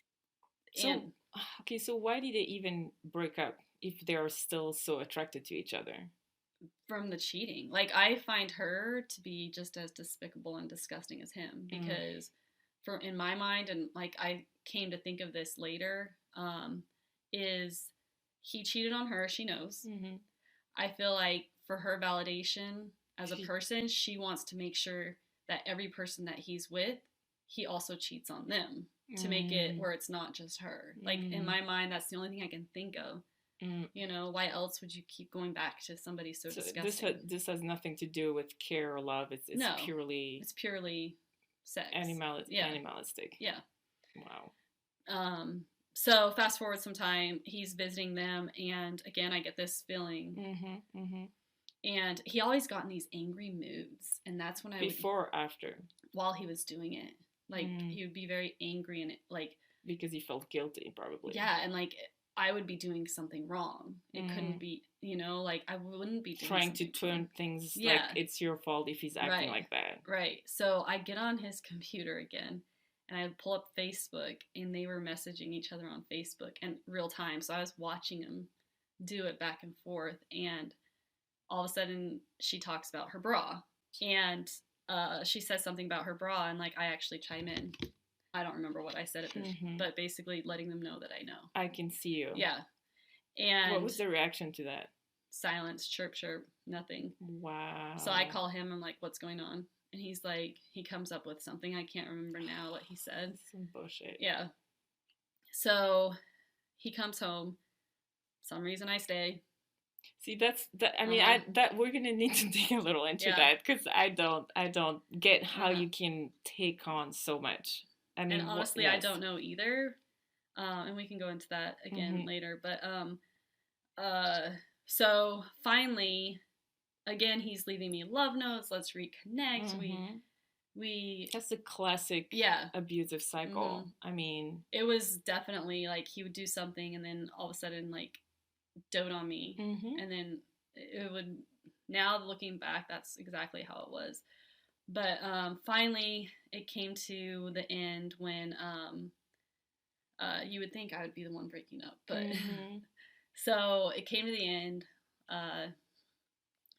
Speaker 2: so why did they even break up if they are still so attracted to each other?
Speaker 1: From the cheating. Like, I find her to be just as despicable and disgusting as him, because in my mind, and like I came to think of this later, is he cheated on her, she knows. I feel like for her validation as a person, she wants to make sure that every person that he's with, he also cheats on them, to make it where it's not just her. Like, in my mind, that's the only thing I can think of. You know, why else would you keep going back to somebody so disgusting?
Speaker 2: This has nothing to do with care or love. It's
Speaker 1: purely sex.
Speaker 2: Animalistic.
Speaker 1: Yeah.
Speaker 2: Wow.
Speaker 1: So fast forward some time, he's visiting them, and again, I get this feeling. And he always got in these angry moods, and that's when
Speaker 2: before or after?
Speaker 1: While he was doing it. Like, he would be very angry, and like,
Speaker 2: because he felt guilty, probably.
Speaker 1: Yeah, and like, I would be doing something wrong. It couldn't be, you know, like, I wouldn't be doing
Speaker 2: trying to turn things like it's your fault if he's acting like that.
Speaker 1: Right. So I get on his computer again, and I pull up Facebook, and they were messaging each other on Facebook in real time. So I was watching them do it back and forth, and all of a sudden she talks about her bra, and she says something about her bra, and like, I actually chime in. I don't remember what I said at this, but basically letting them know that I know.
Speaker 2: I can see you.
Speaker 1: Yeah. And
Speaker 2: what was the reaction to that?
Speaker 1: Silence, chirp, chirp, nothing.
Speaker 2: Wow.
Speaker 1: So I call him, I'm like, what's going on? And he's like, he comes up with something. I can't remember now what he said.
Speaker 2: Some bullshit.
Speaker 1: Yeah. So he comes home. Some reason I stay.
Speaker 2: See, I mean, we're gonna need to dig a little into that, because I don't get how you can take on so much. I mean,
Speaker 1: and honestly, I don't know either. And we can go into that again later. But so finally, again, he's leaving me love notes. Let's reconnect. We
Speaker 2: that's a classic abusive cycle. I mean,
Speaker 1: it was definitely like, he would do something, and then all of a sudden, like, dote on me, and then it would, now looking back, that's exactly how it was. But finally it came to the end when you would think I would be the one breaking up, but so it came to the end,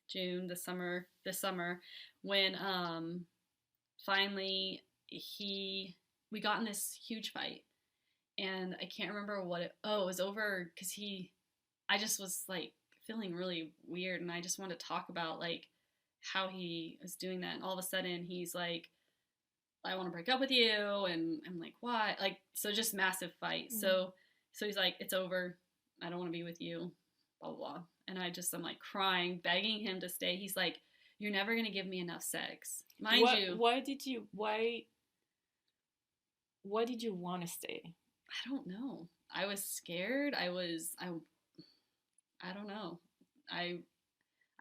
Speaker 1: June, this summer, when finally we got in this huge fight, and I can't remember what it was over, because I just was like feeling really weird, and I just wanted to talk about like how he was doing that, and all of a sudden he's like, I want to break up with you, and I'm like, why? Like, so just massive fight. So he's like, it's over, I don't want to be with you, blah, blah, blah. And I'm like crying, begging him to stay. He's like, you're never going to give me enough sex.
Speaker 2: Why did you want to stay?
Speaker 1: I don't know. I was scared. I don't know.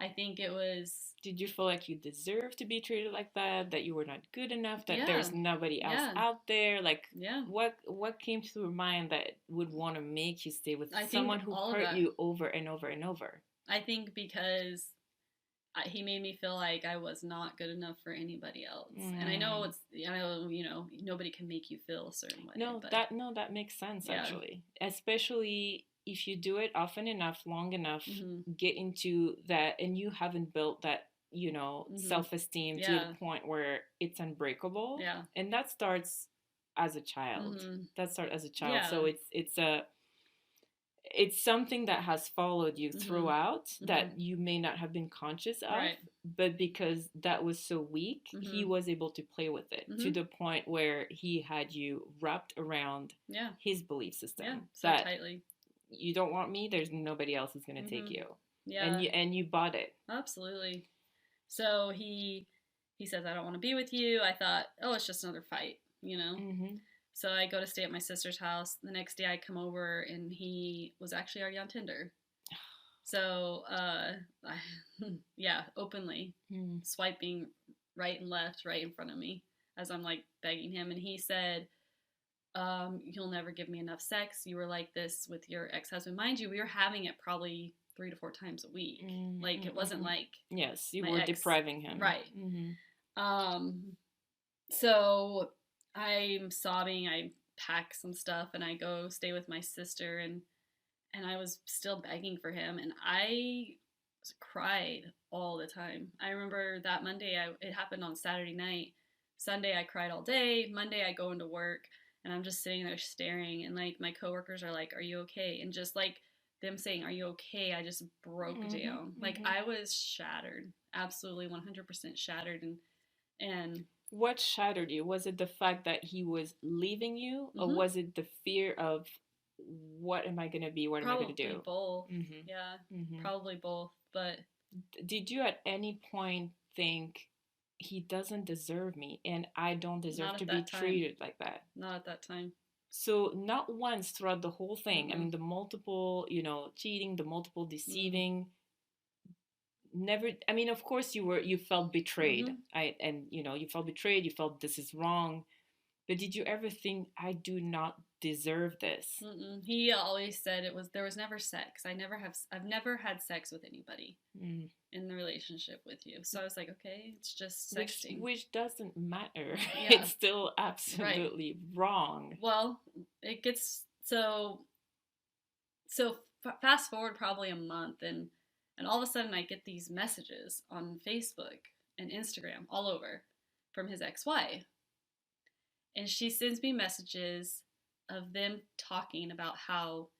Speaker 1: I think it was...
Speaker 2: Did you feel like you deserved to be treated like that? That you were not good enough? That there's nobody else out there? Like, what came through your mind that would want to make you stay with someone who hurt you over and over and over?
Speaker 1: I think because he made me feel like I was not good enough for anybody else. And I know nobody can make you feel a certain way.
Speaker 2: That makes sense, actually. Especially if you do it often enough, long enough, get into that, and you haven't built that, self-esteem to the point where it's unbreakable. Yeah. And that starts as a child. So it's something that has followed you throughout that you may not have been conscious of, but because that was so weak, he was able to play with it to the point where he had you wrapped around his belief system.
Speaker 1: So
Speaker 2: that
Speaker 1: tightly.
Speaker 2: You don't want me, there's nobody else who's going to take you. Yeah. And you bought it.
Speaker 1: Absolutely. So he says, I don't want to be with you. I thought, oh, it's just another fight, you know? So I go to stay at my sister's house. The next day I come over and he was actually already on Tinder. So, openly swiping right and left, right in front of me as I'm like begging him. And he said, you'll never give me enough sex. You were like this with your ex-husband. Mind you, we were having it probably 3 to 4 times a week. Like it wasn't like,
Speaker 2: yes, you were depriving him.
Speaker 1: Right. So I'm sobbing. I pack some stuff and I go stay with my sister, and I was still begging for him, and I cried all the time. I remember that Monday, it happened on Saturday night. Sunday I cried all day. Monday I go into work and I'm just sitting there staring, and like my coworkers are like, "Are you okay?" And just like them saying, "Are you okay?" I just broke down. Like I was shattered, absolutely 100% shattered, and
Speaker 2: what shattered you? Was it the fact that he was leaving you, or was it the fear of what am I going to be? What am I going to do?
Speaker 1: Both. Yeah, probably both. But
Speaker 2: did you at any point think he doesn't deserve me and I don't deserve to be treated like that?
Speaker 1: Not at that time.
Speaker 2: So not once throughout the whole thing. I mean, the multiple, cheating, the multiple deceiving. Never. I mean, of course you felt betrayed. You felt betrayed. You felt this is wrong. But did you ever think, I do not deserve this?
Speaker 1: He always said there was never sex. I've never had sex with anybody in the relationship with you. So I was like, okay, it's just sexting.
Speaker 2: Which doesn't matter. Yeah. It's still absolutely wrong.
Speaker 1: Well, it gets so fast forward probably a month, and all of a sudden I get these messages on Facebook and Instagram all over from his ex-wife. And she sends me messages of them talking about how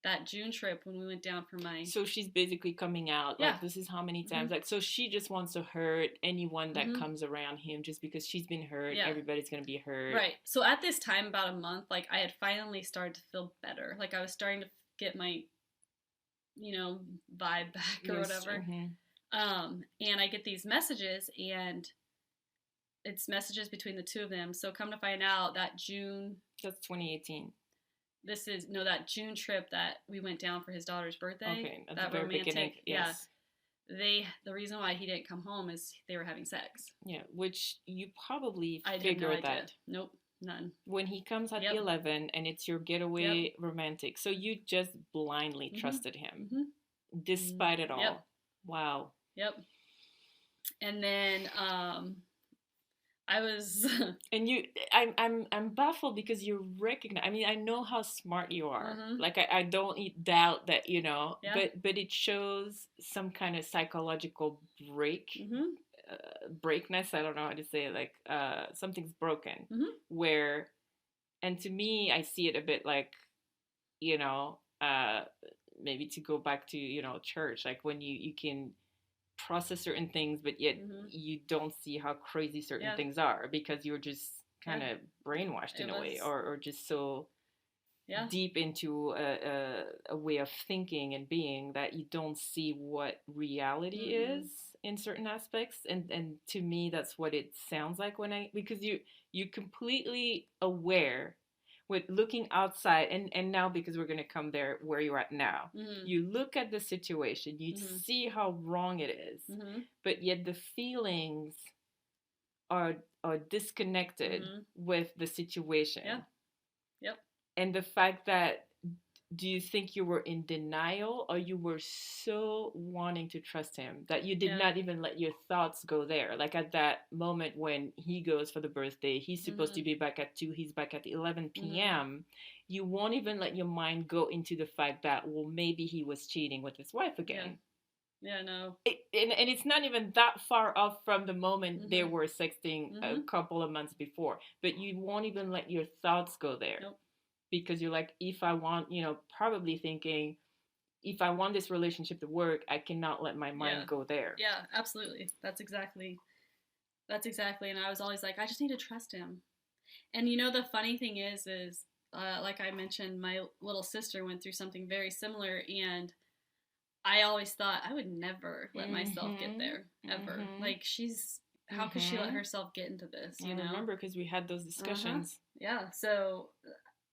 Speaker 1: that June trip when we went down for my...
Speaker 2: So she's basically coming out, like, this is how many times. Like, so she just wants to hurt anyone that comes around him just because she's been hurt. Yeah. Everybody's going to be hurt.
Speaker 1: Right. So at this time, about a month, like, I had finally started to feel better. Like, I was starting to get my, vibe back or whatever. And I get these messages, and it's messages between the two of them. So come to find out that June...
Speaker 2: That's 2018.
Speaker 1: That June trip that we went down for his daughter's birthday.
Speaker 2: Okay, at
Speaker 1: that
Speaker 2: the very
Speaker 1: romantic,
Speaker 2: beginning, yes.
Speaker 1: Yeah. The reason why he didn't come home is they were having sex.
Speaker 2: Yeah, which you probably
Speaker 1: I
Speaker 2: figured
Speaker 1: had no idea. Nope, none.
Speaker 2: When he comes at 11 and it's your getaway romantic, so you just blindly trusted him, despite it all.
Speaker 1: Yep.
Speaker 2: Wow.
Speaker 1: Yep. And then I was
Speaker 2: and I'm baffled because you recognize. I mean, I know how smart you are. Like I don't doubt that but it shows some kind of psychological breakness. I don't know how to say it. Like something's broken. Where, and to me, I see it a bit like maybe to go back to church, like when you can process certain things, but yet you don't see how crazy certain things are because you're just kind of brainwashed in a way, or just so deep into a way of thinking and being that you don't see what reality is in certain aspects. And to me, that's what it sounds like because you're completely aware with looking outside, and now because we're going to come there where you're at now, you look at the situation, you see how wrong it is, but yet the feelings are disconnected with the situation.
Speaker 1: Yep.
Speaker 2: And the fact that, do you think you were in denial, or you were so wanting to trust him that you did not even let your thoughts go there? Like at that moment when he goes for the birthday, he's supposed to be back at 2, he's back at 11 p.m. You won't even let your mind go into the fact that, well, maybe he was cheating with his wife again.
Speaker 1: Yeah, no.
Speaker 2: And it's not even that far off from the moment they were sexting a couple of months before. But you won't even let your thoughts go there.
Speaker 1: Nope.
Speaker 3: because you're like, if I want, probably thinking, if I want this relationship to work, I cannot let my mind go there.
Speaker 1: Yeah, absolutely. That's exactly. And I was always like, I just need to trust him. And the funny thing is like I mentioned, my little sister went through something very similar, and I always thought I would never let myself get there, ever. Like, how could she let herself get into this,
Speaker 3: I remember, because we had those discussions.
Speaker 1: Yeah, so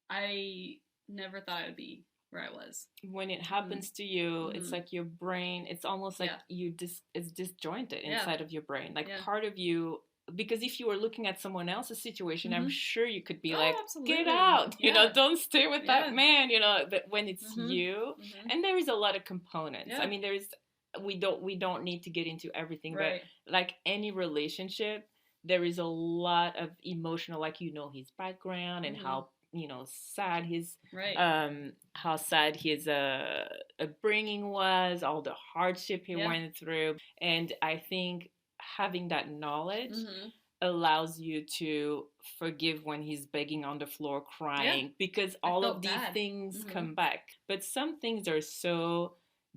Speaker 1: I never thought I would be where I was.
Speaker 3: When it happens to you, it's like your brain, it's almost like it's disjointed inside of your brain. Like part of you, because if you were looking at someone else's situation, I'm sure you could be like, absolutely. Get out, don't stay with that man, but when it's you, and there is a lot of components. I mean, we don't need to get into everything, but like any relationship, there is a lot of emotional, like, his background and how sad his how sad his upbringing was, all the hardship he went through. And I think having that knowledge allows you to forgive when he's begging on the floor crying, because all of these things come back. But some things are so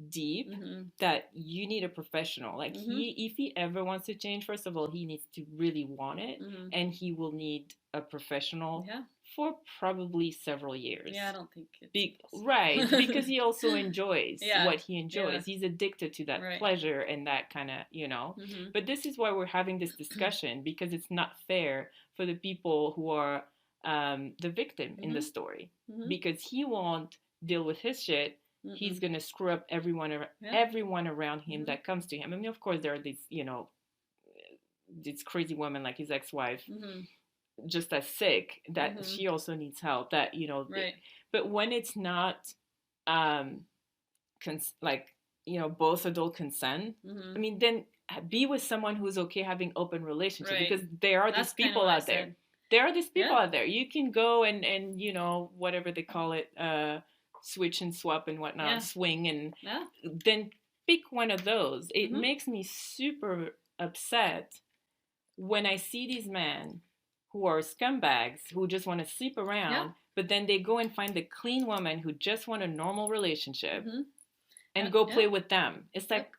Speaker 3: deep that you need a professional. Like, if he ever wants to change, first of all, he needs to really want it, and he will need a professional for probably several years.
Speaker 1: Yeah, I don't think it's
Speaker 3: because he also enjoys what he enjoys. He's addicted to that pleasure and that kind of, But this is why we're having this discussion, because it's not fair for the people who are the victim in the story, because he won't deal with his shit. He's gonna screw up everyone around him that comes to him. I mean, of course, there are these, this crazy woman like his ex-wife, just as sick, that she also needs help. That but when it's not, both adult consent. I mean, then be with someone who's okay having open relationship, because there are these people out there. There are these people out there. You can go and whatever they call it, switch and swap and whatnot, swing, and then pick one of those. It makes me super upset when I see these men who are scumbags, who just want to sleep around, but then they go and find the clean woman who just want a normal relationship and go play with them. It's like,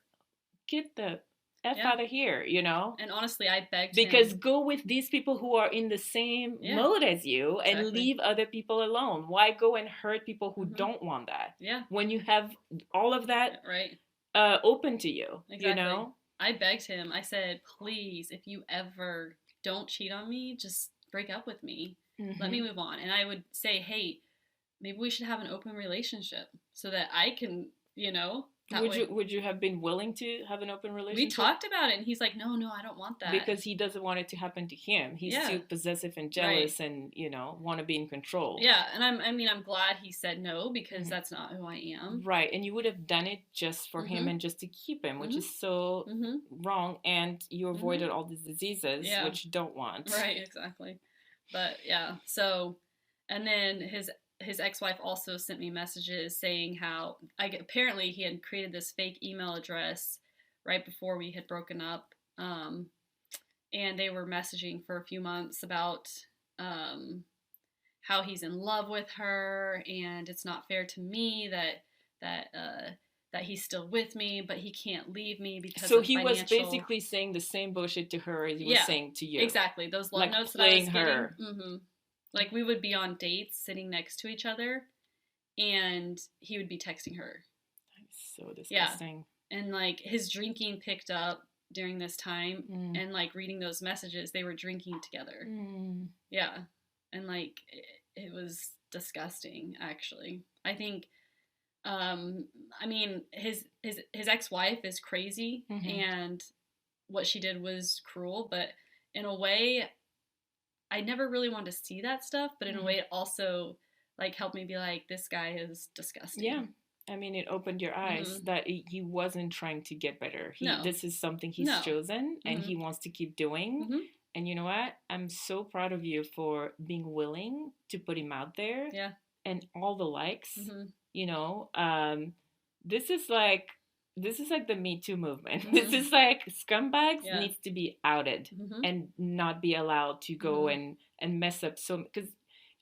Speaker 3: get the F out of here,
Speaker 1: And honestly, I begged
Speaker 3: because
Speaker 1: him.
Speaker 3: Go with these people who are in the same mode as you, and leave other people alone. Why go and hurt people who don't want that?
Speaker 1: Yeah.
Speaker 3: When you have all of that open to you,
Speaker 1: exactly. I begged him. I said, please, if you ever don't cheat on me, just break up with me. Let me move on. And I would say, hey, maybe we should have an open relationship so that I can, Would
Speaker 3: you have been willing to have an open relationship?
Speaker 1: We talked about it, and he's like, no, I don't want that.
Speaker 3: Because he doesn't want it to happen to him. He's too possessive and jealous and, want to be in control.
Speaker 1: Yeah, and I'm glad he said no, because that's not who I am.
Speaker 3: Right, and you would have done it just for him and just to keep him, which is so wrong, and you avoided all these diseases, which you don't want.
Speaker 1: Right, exactly. But, so, and then his ex-wife also sent me messages saying how apparently he had created this fake email address right before we had broken up, and they were messaging for a few months about how he's in love with her, and it's not fair to me that he's still with me, but he can't leave me because of financial... So he was
Speaker 3: basically saying the same bullshit to her as he was saying to you.
Speaker 1: Exactly. Those love notes that I was getting. Like, we would be on dates sitting next to each other, and he would be texting her.
Speaker 3: That's so disgusting.
Speaker 1: Yeah. And, like, his drinking picked up during this time, and, like, reading those messages, they were drinking together. Yeah. And, like, it was disgusting, actually. I think, I mean, his ex-wife is crazy, and what she did was cruel, but in a way... I never really wanted to see that stuff, but in a way it also, like, helped me be like, this guy is disgusting.
Speaker 3: Yeah. I mean, it opened your eyes that he wasn't trying to get better. This is something he's chosen, and he wants to keep doing. And you know what? I'm so proud of you for being willing to put him out there.
Speaker 1: Yeah.
Speaker 3: And all the likes, this is like the Me Too movement. This is like scumbags needs to be outed and not be allowed to go and mess up. So, because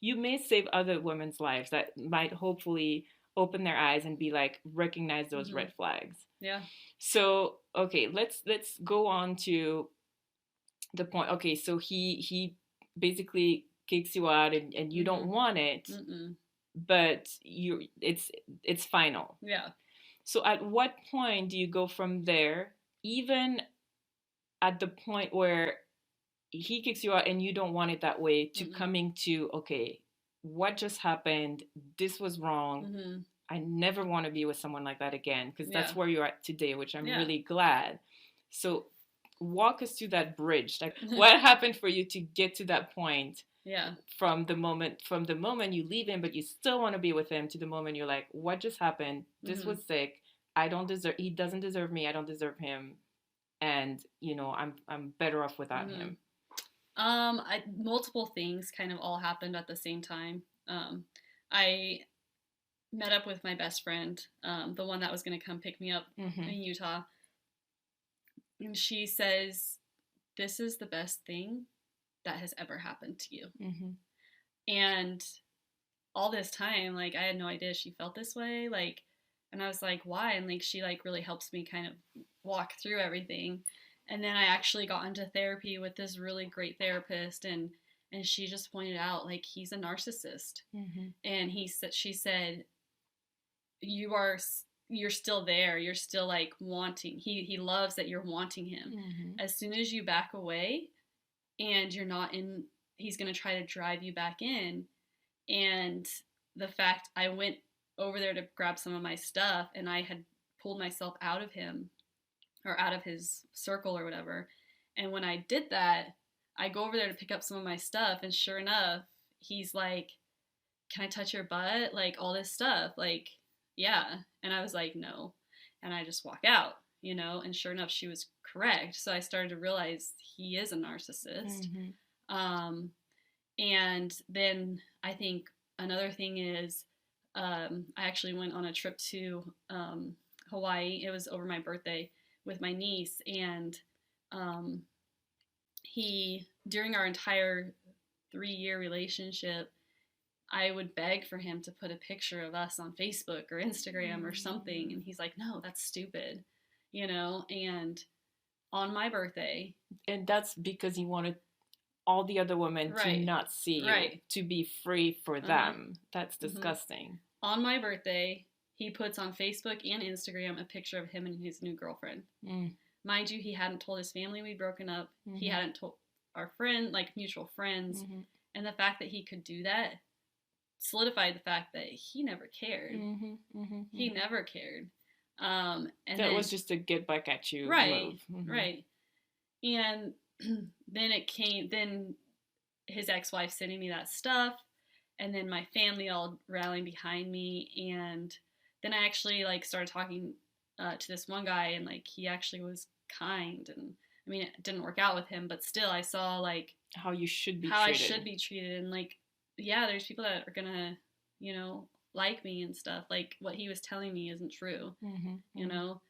Speaker 2: you may save other women's lives that might hopefully open their eyes and be like, recognize those red flags.
Speaker 1: Yeah.
Speaker 2: So, okay, let's go on to the point. Okay, so he basically kicks you out and you don't want it, but it's final.
Speaker 1: Yeah.
Speaker 2: So at what point do you go from there, even at the point where he kicks you out and you don't want it that way, to coming to, okay, what just happened? This was wrong. I never want to be with someone like that again, because that's where you're at today, which I'm really glad. So walk us through that bridge. Like, what happened for you to get to that point?
Speaker 1: Yeah.
Speaker 2: From the moment you leave him, but you still want to be with him, to the moment you're like, what just happened? This was sick. He doesn't deserve me. I don't deserve him. And, you know, I'm better off without him.
Speaker 1: Multiple things kind of all happened at the same time. I met up with my best friend, the one that was going to come pick me up in Utah. And she says, this is the best thing that has ever happened to you. And all this time, like, I had no idea she felt this way. Like, and I was like, why? And like, she like really helps me kind of walk through everything. And then I actually got into therapy with this really great therapist, and she just pointed out, like, he's a narcissist. And she said, you're still there. You're still like wanting. He loves that you're wanting him. As soon as you back away and you're not in, he's going to try to drive you back in. And the fact I went over there to grab some of my stuff, and I had pulled myself out of him, or out of his circle or whatever. And when I did that, I go over there to pick up some of my stuff, and sure enough, he's like, can I touch your butt? Like, all this stuff. Like, yeah. And I was like, no. And I just walk out, you know, and sure enough, she was correct. So I started to realize he is a narcissist. And then I think another thing is, I actually went on a trip to Hawaii. It was over my birthday with my niece, and he, during our entire 3-year relationship, I would beg for him to put a picture of us on Facebook or Instagram or something, and he's like, no, that's stupid, you know. And on my birthday,
Speaker 2: and that's because he wanted all the other women to not see you, to be free for them. That's disgusting.
Speaker 1: On my birthday, he puts on Facebook and Instagram a picture of him and his new girlfriend. Mind you, he hadn't told his family we'd broken up. He hadn't told our friend, like mutual friends. And the fact that he could do that solidified the fact that he never cared. He never cared. And
Speaker 2: that was just a get back at you move.
Speaker 1: Right. And then his ex-wife sending me that stuff, and then my family all rallying behind me, and then I actually like started talking to this one guy, and like he actually was kind, and I mean, it didn't work out with him, but still I saw like
Speaker 2: how I should be
Speaker 1: treated, and like, yeah, there's people that are gonna, you know, like me and stuff. Like, what he was telling me isn't true, you know.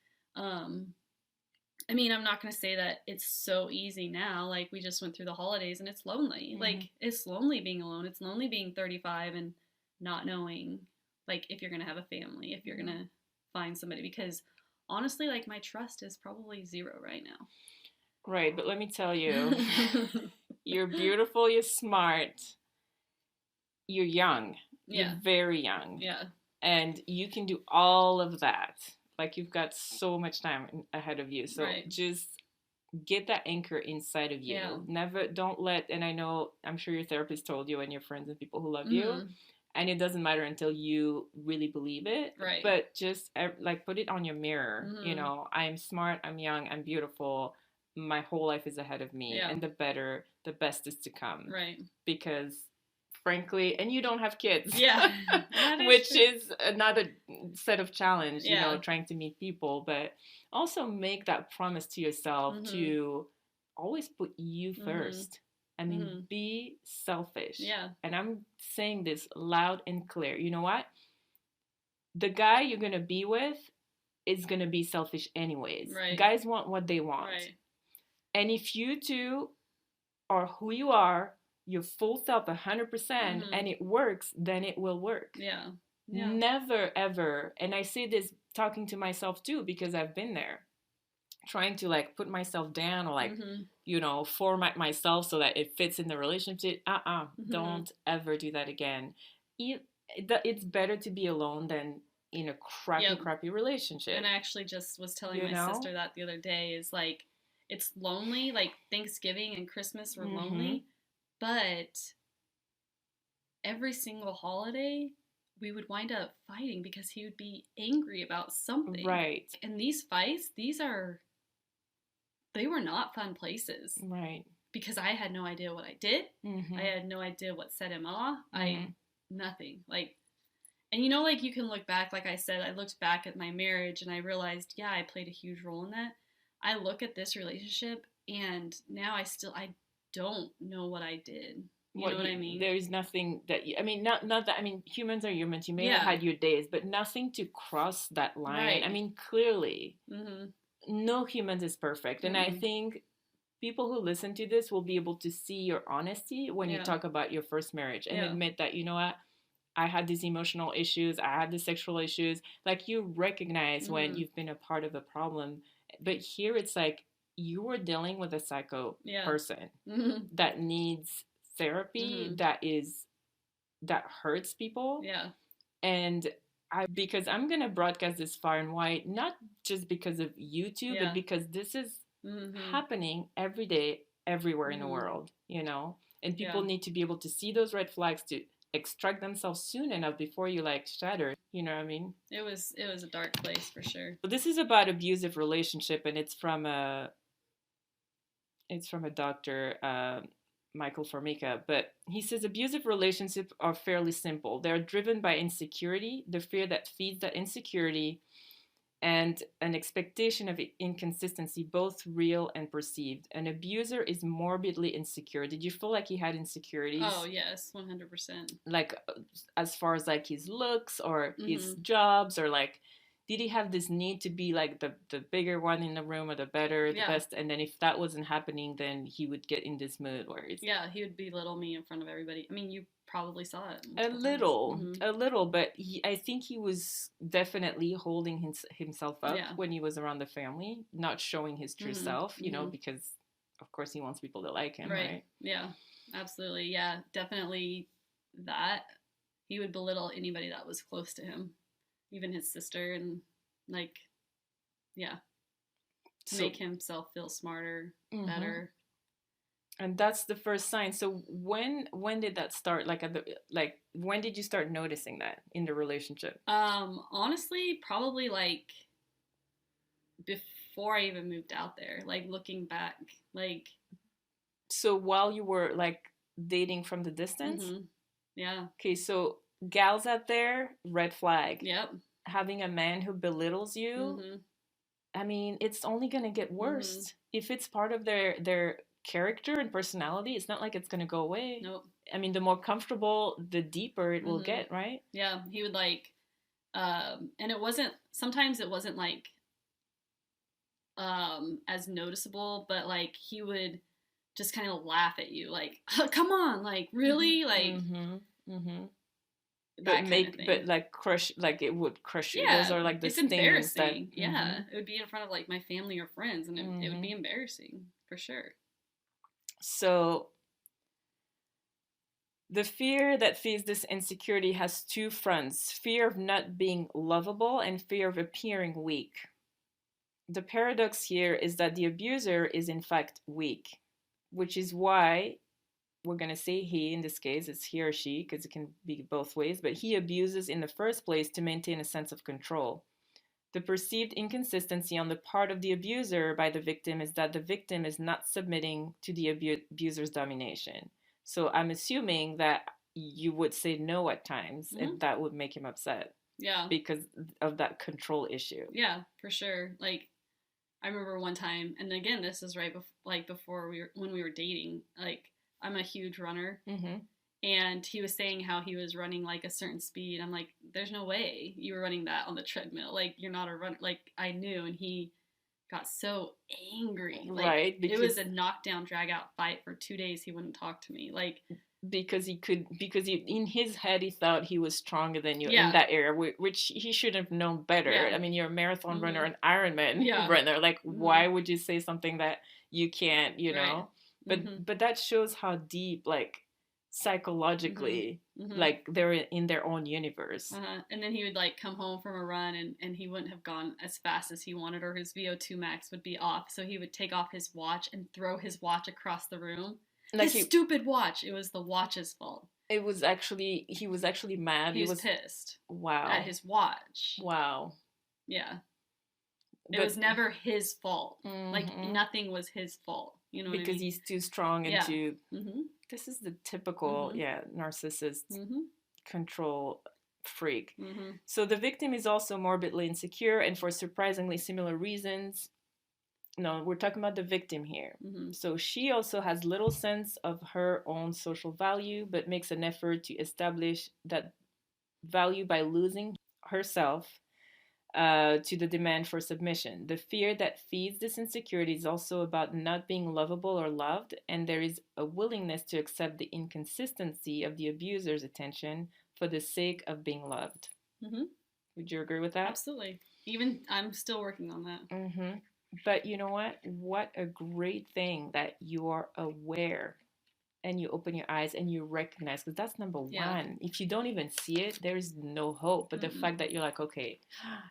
Speaker 1: I mean, I'm not going to say that it's so easy now. Like, we just went through the holidays, and it's lonely. Like, it's lonely being alone. It's lonely being 35 and not knowing, like, if you're going to have a family, if you're going to find somebody. Because, honestly, like, my trust is probably 0 right now.
Speaker 2: Right, but let me tell you, you're beautiful, you're smart, you're young. You're very young.
Speaker 1: Yeah.
Speaker 2: And you can do all of that. Like, you've got so much time ahead of you. So just get that anchor inside of you. Don't let, and I'm sure your therapist told you, and your friends and people who love you, and it doesn't matter until you really believe it.
Speaker 1: Right.
Speaker 2: But just like, put it on your mirror. You know, I'm smart, I'm young, I'm beautiful. My whole life is ahead of me. And the best is to come.
Speaker 1: Right.
Speaker 2: Because frankly, and you don't have kids.
Speaker 1: Yeah.
Speaker 2: Which is another set of challenge, you know, trying to meet people, but also make that promise to yourself to always put you first. I mean, be selfish.
Speaker 1: Yeah.
Speaker 2: And I'm saying this loud and clear. You know what? The guy you're going to be with is going to be selfish anyways.
Speaker 1: Right.
Speaker 2: Guys want what they want.
Speaker 1: Right.
Speaker 2: And if you two are who you are,
Speaker 3: your full self 100% and it works, then it will work.
Speaker 1: Yeah.
Speaker 3: Never ever, and I say this talking to myself too, because I've been there, trying to like put myself down or like you know, format myself so that it fits in the relationship. Don't ever do that again. It's better to be alone than in a crappy relationship.
Speaker 1: And I actually just was telling my sister that the other day, is like, it's lonely, like Thanksgiving and Christmas were lonely, but every single holiday we would wind up fighting because he would be angry about something.
Speaker 3: Right.
Speaker 1: And these fights, they were not fun places.
Speaker 3: Right.
Speaker 1: Because I had no idea what I did. I had no idea what set him off. Nothing. Like, and you know, like, you can look back, like I said, I looked back at my marriage and I realized, yeah, I played a huge role in that. I look at this relationship and now I don't know what I did. You know what I mean?
Speaker 3: There's nothing that I mean, not that, I mean, humans are humans. You may have had your days, but nothing to cross that line. Right. I mean, clearly, no human is perfect. And I think people who listen to this will be able to see your honesty when you talk about your first marriage and admit that, you know what, I had these emotional issues, I had the sexual issues. Like, you recognize when you've been a part of a problem. But here it's like you were dealing with a psycho person that needs therapy, that hurts people. And because I'm gonna broadcast this far and wide, not just because of YouTube, but because this is happening every day, everywhere in the world, you know. And people need to be able to see those red flags to extract themselves soon enough before you like shatter. You know what I mean?
Speaker 1: It was a dark place for sure.
Speaker 3: So this is about abusive relationship, and it's from a doctor, Michael Formica, but he says abusive relationships are fairly simple. They're driven by insecurity, the fear that feeds that insecurity, and an expectation of inconsistency, both real and perceived. An abuser is morbidly insecure. Did you feel like he had insecurities?
Speaker 1: Oh, yes, 100%.
Speaker 3: Like, as far as like his looks or his jobs, or like, did he have this need to be like the bigger one in the room or the better, the best? And then if that wasn't happening, then he would get in this mood where it's... Yeah,
Speaker 1: he would belittle me in front of everybody. I mean, you probably saw it.
Speaker 3: A little, but I think he was definitely holding himself up when he was around the family, not showing his true self, you know, because of course he wants people to like him, right?
Speaker 1: Yeah, absolutely. Yeah, definitely that. He would belittle anybody that was close to him. Even his sister, and like, to make himself feel smarter, better.
Speaker 3: And that's the first sign. So when did that start? Like when did you start noticing that in the relationship?
Speaker 1: Honestly, probably like before I even moved out there. Like, looking back, like.
Speaker 3: So while you were like dating from the distance?
Speaker 1: Yeah.
Speaker 3: Okay, so gals out there, red flag.
Speaker 1: Yep.
Speaker 3: Having a man who belittles you, I mean, it's only going to get worse. If it's part of their character and personality, it's not like it's going to go away.
Speaker 1: Nope.
Speaker 3: I mean, the more comfortable, the deeper it will get, right?
Speaker 1: Yeah, he would like, and sometimes it wasn't like as noticeable, but like he would just kind of laugh at you, like, oh, come on, like, really, like.
Speaker 3: But like crush, like it would crush you. Those are like the things
Speaker 1: embarrassing. That it would be in front of like my family or friends, and it would be embarrassing for sure.
Speaker 3: So the fear that feeds this insecurity has two fronts: fear of not being lovable and fear of appearing weak. The paradox here is that the abuser is in fact weak, which is why we're going to say he, in this case, it's he or she, because it can be both ways, but he abuses in the first place to maintain a sense of control. The perceived inconsistency on the part of the abuser by the victim is that the victim is not submitting to the abuser's domination. So I'm assuming that you would say no at times, and that would make him upset.
Speaker 1: Yeah.
Speaker 3: Because of that control issue.
Speaker 1: Yeah, for sure. Like, I remember one time, and again, this is right before when we were dating, like, I'm a huge runner, and he was saying how he was running like a certain speed. I'm like, there's no way you were running that on the treadmill. Like, you're not a runner. Like, I knew, and he got so angry. Like,
Speaker 3: right.
Speaker 1: Because it was a knockdown, drag out fight for 2 days. He wouldn't talk to me. Like,
Speaker 3: because in his head he thought he was stronger than you in that area, which he should have known better. I mean, you're a marathon runner, an Ironman runner. Like, why would you say something that you can't, you know? But that shows how deep, like, psychologically, like, they're in their own universe.
Speaker 1: And then he would, like, come home from a run and he wouldn't have gone as fast as he wanted, or his VO2 max would be off. So he would take off his watch and throw his watch across the room. Like, his stupid watch. It was the watch's fault. He was actually mad. He was pissed.
Speaker 3: Wow.
Speaker 1: At his watch.
Speaker 3: Wow.
Speaker 1: Yeah. It was never his fault. Like, nothing was his fault. You know what I mean?
Speaker 3: Because he's too strong and too... This is the typical, narcissist control freak. So the victim is also morbidly insecure, and for surprisingly similar reasons. No, we're talking about the victim here. So she also has little sense of her own social value, but makes an effort to establish that value by losing herself to the demand for submission. The fear that feeds this insecurity is also about not being lovable or loved, and there is a willingness to accept the inconsistency of the abuser's attention for the sake of being loved. Would you agree with that?
Speaker 1: Absolutely. Even I'm still working on that.
Speaker 3: But you know what? What a great thing that you are aware and you open your eyes and you recognize, because that's number one. If you don't even see it, there's no hope. But the fact that you're like, okay,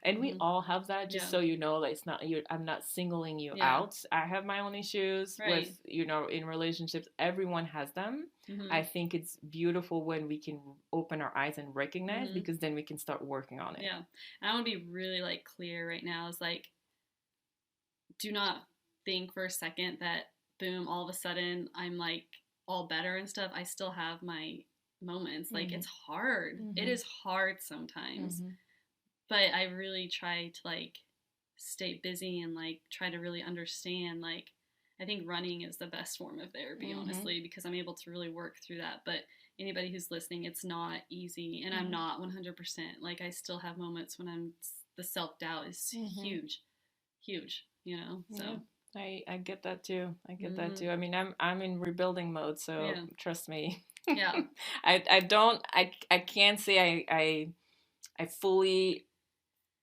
Speaker 3: and we all have that, just so you know, like, it's not you. I'm not singling you out. I have my own issues with, you know, in relationships. Everyone has them. I think it's beautiful when we can open our eyes and recognize, because then we can start working on it.
Speaker 1: Yeah, and I want to be really, like, clear right now. Is like, do not think for a second that boom, all of a sudden I'm like all better and stuff. I still have my moments. Like, it's hard. It is hard sometimes. But I really try to, like, stay busy and, like, try to really understand. Like, I think running is the best form of therapy, honestly, because I'm able to really work through that. But anybody who's listening, it's not easy. And I'm not 100%. Like, I still have moments when the self-doubt is huge, you know, so.
Speaker 3: I get that too. That too. I mean, I'm in rebuilding mode, so trust me.
Speaker 1: Yeah.
Speaker 3: I can't say I fully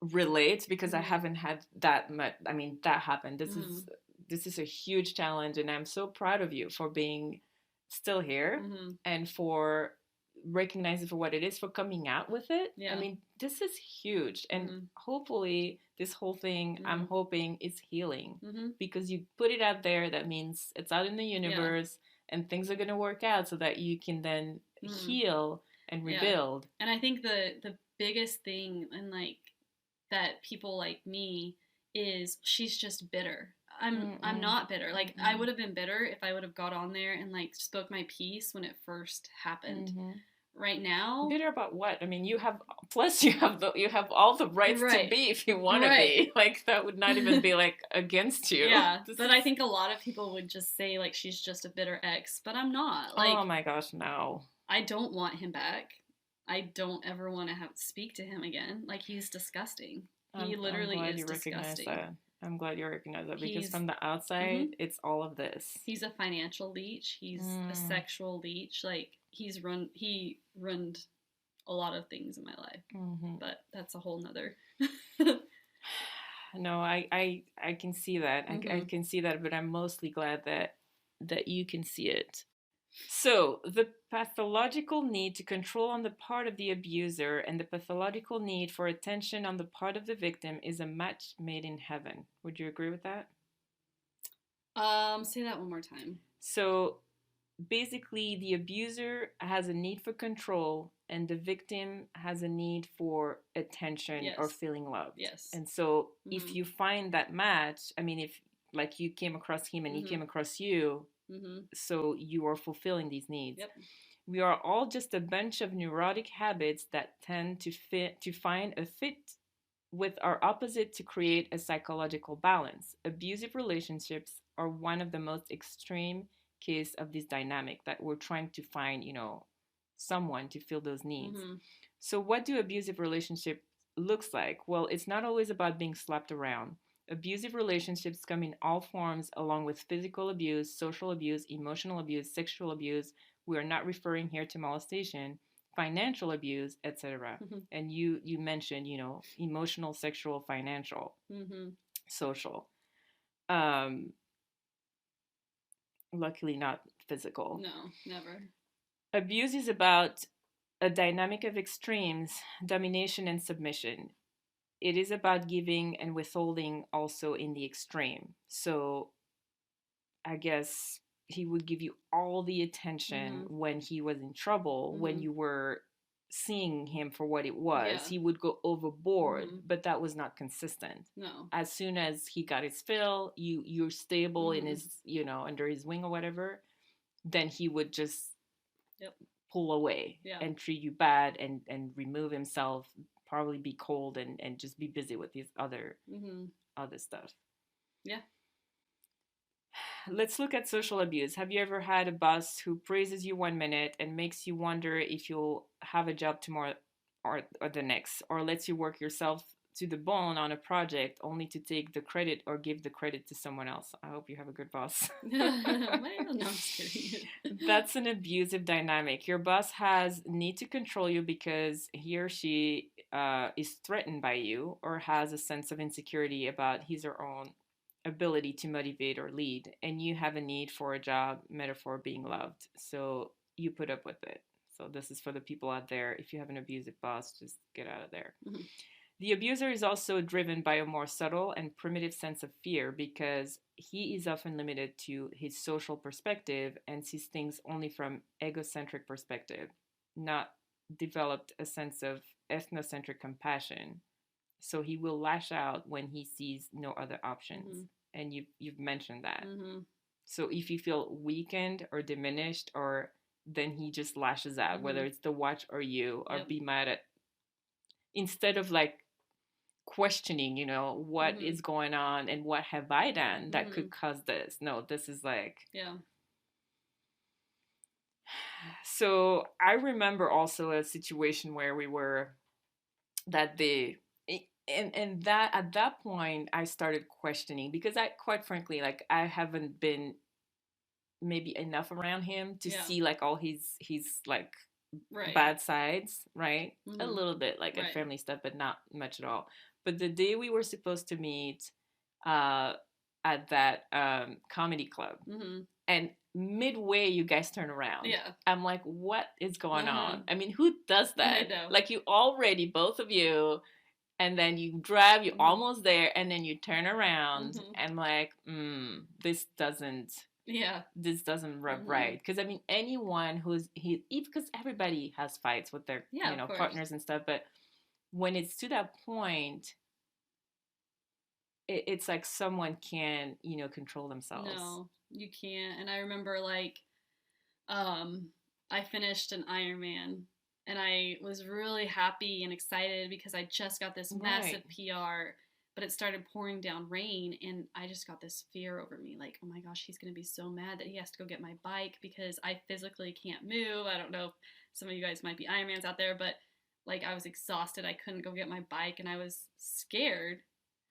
Speaker 3: relate, because I haven't had that much. I mean, that happened. This is a huge challenge, and I'm so proud of you for being still here and for recognizing for what it is, for coming out with it. I mean, this is huge, and hopefully this whole thing, I'm hoping, is healing, because you put it out there. That means it's out in the universe, and things are going to work out so that you can then heal and rebuild.
Speaker 1: And I think the biggest thing, and, like, that people like me, is she's just bitter. I'm not bitter. Like, I would have been bitter if I would have got on there and, like, spoke my piece when it first happened. Right now,
Speaker 3: bitter about what? I mean, you have all the rights to be if you want to be. Like, that would not even be, like, against you.
Speaker 1: Yeah, but I think a lot of people would just say, like, she's just a bitter ex, but I'm not. Like,
Speaker 3: oh my gosh, no.
Speaker 1: I don't want him back. I don't ever want to speak to him again. Like, he's disgusting. He literally is disgusting. That.
Speaker 3: I'm glad you recognize that, because from the outside, it's all of this.
Speaker 1: He's a financial leech. He's a sexual leech. Like, he ruined a lot of things in my life. But that's a whole nother.
Speaker 3: No, I can see that. I can see that, but I'm mostly glad that you can see it. So, the pathological need to control on the part of the abuser and the pathological need for attention on the part of the victim is a match made in heaven. Would you agree with that?
Speaker 1: Say that one more time.
Speaker 3: So, basically, the abuser has a need for control, and the victim has a need for attention or feeling loved.
Speaker 1: Yes.
Speaker 3: And so, if you find that match, I mean, if, like, you came across him and he came across you, so you are fulfilling these needs.
Speaker 1: Yep.
Speaker 3: We are all just a bunch of neurotic habits that tend to find a fit with our opposite to create a psychological balance. Abusive relationships are one of the most extreme case of this dynamic, that we're trying to find, you know, someone to fill those needs. So what do abusive relationship looks like? Well, it's not always about being slapped around. Abusive relationships come in all forms, along with physical abuse, social abuse, emotional abuse, sexual abuse. We are not referring here to molestation, financial abuse, etc.
Speaker 1: Mm-hmm.
Speaker 3: And you mentioned, emotional, sexual, financial, social. Luckily not physical.
Speaker 1: No, never.
Speaker 3: Abuse is about a dynamic of extremes, domination and submission. It is about giving and withholding also in the extreme. So I guess he would give you all the attention when he was in trouble, when you were seeing him for what it was. Yeah. He would go overboard, but that was not consistent.
Speaker 1: No.
Speaker 3: As soon as he got his fill, you're stable in his, under his wing or whatever, then he would just pull away and treat you bad and remove himself, probably be cold and just be busy with his other stuff.
Speaker 1: Yeah.
Speaker 3: Let's look at social abuse. Have you ever had a boss who praises you 1 minute and makes you wonder if you'll have a job tomorrow or the next, or lets you work yourself to the bone on a project only to take the credit or give the credit to someone else? I hope you have a good boss.
Speaker 1: No, I'm just kidding.
Speaker 3: That's an abusive dynamic. Your boss has need to control you because he or she is threatened by you or has a sense of insecurity about his or her own ability to motivate or lead, and you have a need for a job, metaphor being loved, so you put up with it. So this is for the people out there. If you have an abusive boss, just get out of there. The abuser is also driven by a more subtle and primitive sense of fear because he is often limited to his social perspective and sees things only from egocentric perspective, not developed a sense of ethnocentric compassion. So he will lash out when he sees no other options. And you've mentioned that. So if you feel weakened or diminished, or then he just lashes out, whether it's the watch or you, or be mad at, instead of like questioning, what is going on and what have I done that could cause this. No, this is like, So I remember also a situation where we were and that at that point I started questioning, because I, quite frankly, like, I haven't been maybe enough around him to see like all his like bad sides, right? A little bit like at family stuff, but not much at all. But the day we were supposed to meet at that comedy club, and midway you guys turn around. I'm like, what is going on? I mean, who does that?
Speaker 1: I know.
Speaker 3: Like, you already, both of you, and then you drive, you're almost there, and then you turn around and like, this doesn't rub right. Because I mean, anyone because everybody has fights with their partners and stuff, but when it's to that point, it's like someone can control themselves.
Speaker 1: No, you can't. And I remember like I finished an Ironman and I was really happy and excited because I just got this massive PR, but it started pouring down rain and I just got this fear over me, like, oh my gosh, he's going to be so mad that he has to go get my bike because I physically can't move. I don't know if some of you guys might be Ironmans out there, but like, I was exhausted. I couldn't go get my bike and I was scared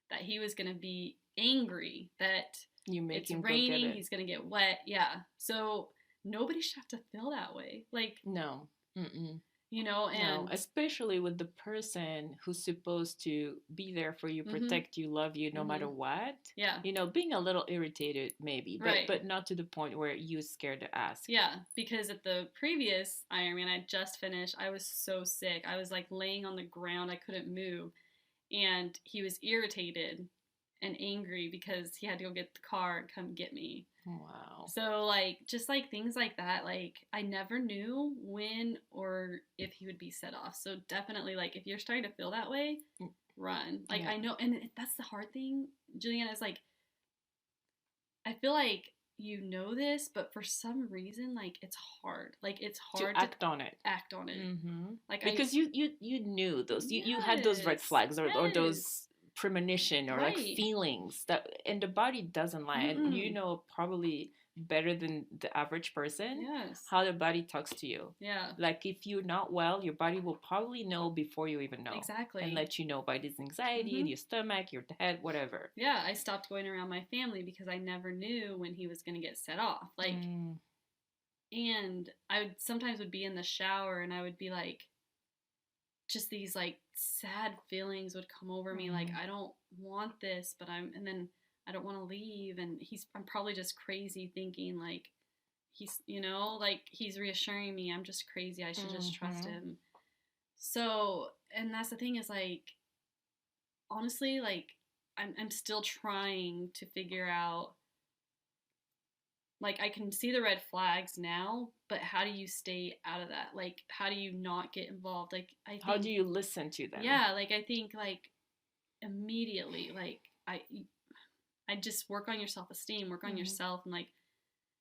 Speaker 1: that he was going to be angry that it's raining, he's going to get wet. Yeah. So nobody should have to feel that way. Like,
Speaker 3: no. And
Speaker 1: no,
Speaker 3: especially with the person who's supposed to be there for you, protect you, love you, no matter what.
Speaker 1: Yeah.
Speaker 3: Being a little irritated maybe, but not to the point where you're scared to ask.
Speaker 1: Yeah, because at the previous Ironman I just finished, I was so sick. I was like laying on the ground. I couldn't move. And he was irritated and angry because he had to go get the car and come get me.
Speaker 3: Wow.
Speaker 1: So, like, just, like, things like that, like, I never knew when or if he would be set off. So, definitely, like, if you're starting to feel that way, run. Like, I know, and that's the hard thing, Juliana, is, like, I feel like you know this, but for some reason, like, it's hard. Like, it's hard
Speaker 3: to act on it.
Speaker 1: Act on it.
Speaker 3: Like, because you knew those. You had those red flags or those premonition or like feelings that, and the body doesn't lie. And probably better than the average person.
Speaker 1: Yes.
Speaker 3: How the body talks to you.
Speaker 1: Yeah.
Speaker 3: Like if you're not well, your body will probably know before you even know.
Speaker 1: Exactly.
Speaker 3: And let you know by this anxiety, your stomach, your head, whatever.
Speaker 1: Yeah, I stopped going around my family because I never knew when he was going to get set off. Like, and I would sometimes would be in the shower and I would be like, just these like sad feelings would come over me. Like, I don't want this, but and then I don't want to leave. And I'm probably just crazy thinking like, he's, you know, like he's reassuring me I'm just crazy. I should just trust him. So, and that's the thing is like, honestly, like I'm still trying to figure out, like I can see the red flags now, but how do you stay out of that? Like, how do you not get involved? Like,
Speaker 3: how do you listen to them?
Speaker 1: Yeah, like I think like immediately, like I just work on your self-esteem, work on yourself, and like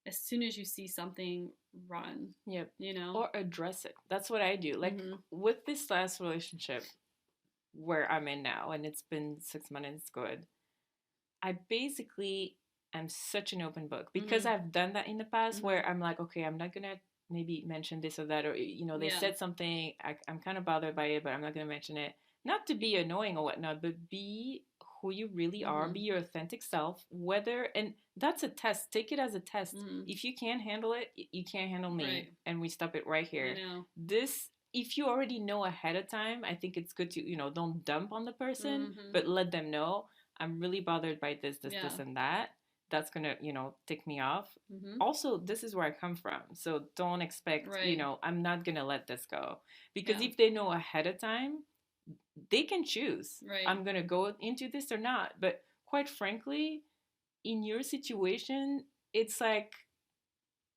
Speaker 1: as soon as you see something, run.
Speaker 3: Yep.
Speaker 1: You know?
Speaker 3: Or address it. That's what I do. Like with this last relationship where I'm in now, and it's been 6 months and it's good, I basically am such an open book because I've done that in the past where I'm like, okay, I'm not going to maybe mention this or that, or, you know, they said something, I'm kind of bothered by it, but I'm not going to mention it. Not to be annoying or whatnot, but be who you really are, be your authentic self, and that's a test. Take it as a test. If you can't handle it, you can't handle me, and we stop it right here. If you already know ahead of time, I think it's good to, you know, don't dump on the person, but let them know, I'm really bothered by this, and that. That's gonna, you know, tick me off. Also, this is where I come from, so don't expect, you know, I'm not gonna let this go, because if they know ahead of time, they can choose. I'm gonna go into this or not. But quite frankly, in your situation, it's like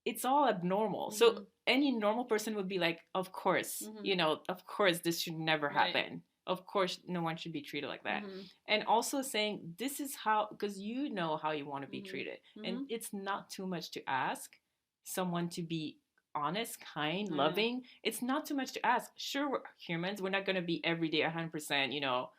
Speaker 3: it's all abnormal. So any normal person would be like, of course, you know, of course this should never happen. Of course, no one should be treated like that. And also saying, this is how, because you know how you want to be treated. And it's not too much to ask someone to be honest, kind, loving. It's not too much to ask. Sure, we're humans. We're not going to be every day 100%, you know,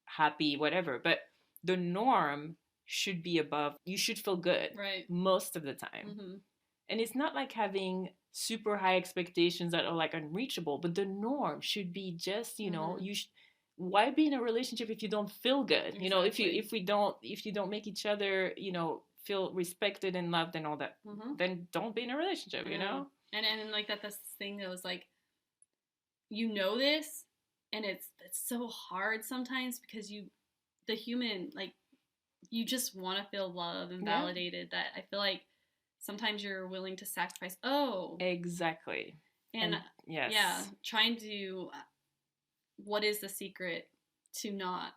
Speaker 3: happy, whatever. But the norm should be above. You should feel good most of the time. And it's not like having super high expectations that are like unreachable, but the norm should be just, you know, why be in a relationship if you don't feel good? You know, if you don't make each other, you know, feel respected and loved and all that, then don't be in a relationship, you know?
Speaker 1: And like that's this thing that was like, you know this, and it's so hard sometimes because the human, like, you just want to feel loved and validated, that I feel like sometimes you're willing to sacrifice.
Speaker 3: Exactly.
Speaker 1: And trying to, what is the secret to not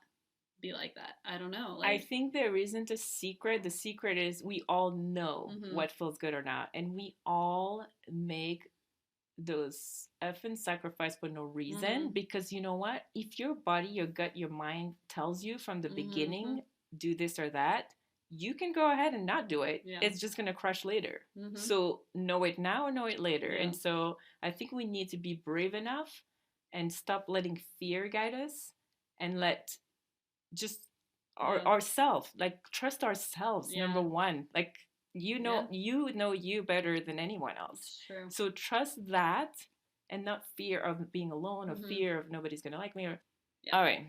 Speaker 1: be like that? I don't know. Like,
Speaker 3: I think there isn't a secret. The secret is we all know what feels good or not, and we all make those effing sacrifice for no reason, because you know what? If your body, your gut, your mind tells you from the beginning, do this or that, you can go ahead and not do it. It's just going to crush later. So know it now or know it later. And so I think we need to be brave enough and stop letting fear guide us, and let just ourselves, like, trust ourselves, number one. Like, you know you better than anyone else.
Speaker 1: True.
Speaker 3: So trust that, and not fear of being alone, or fear of nobody's going to like me. All right.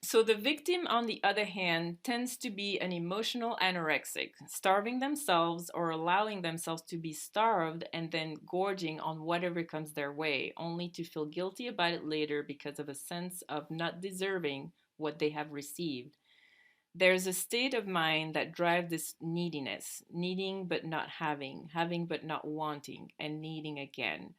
Speaker 3: So the victim, on the other hand, tends to be an emotional anorexic, starving themselves or allowing themselves to be starved and then gorging on whatever comes their way, only to feel guilty about it later because of a sense of not deserving what they have received. There's a state of mind that drives this neediness, needing but not having, having but not wanting, and needing again.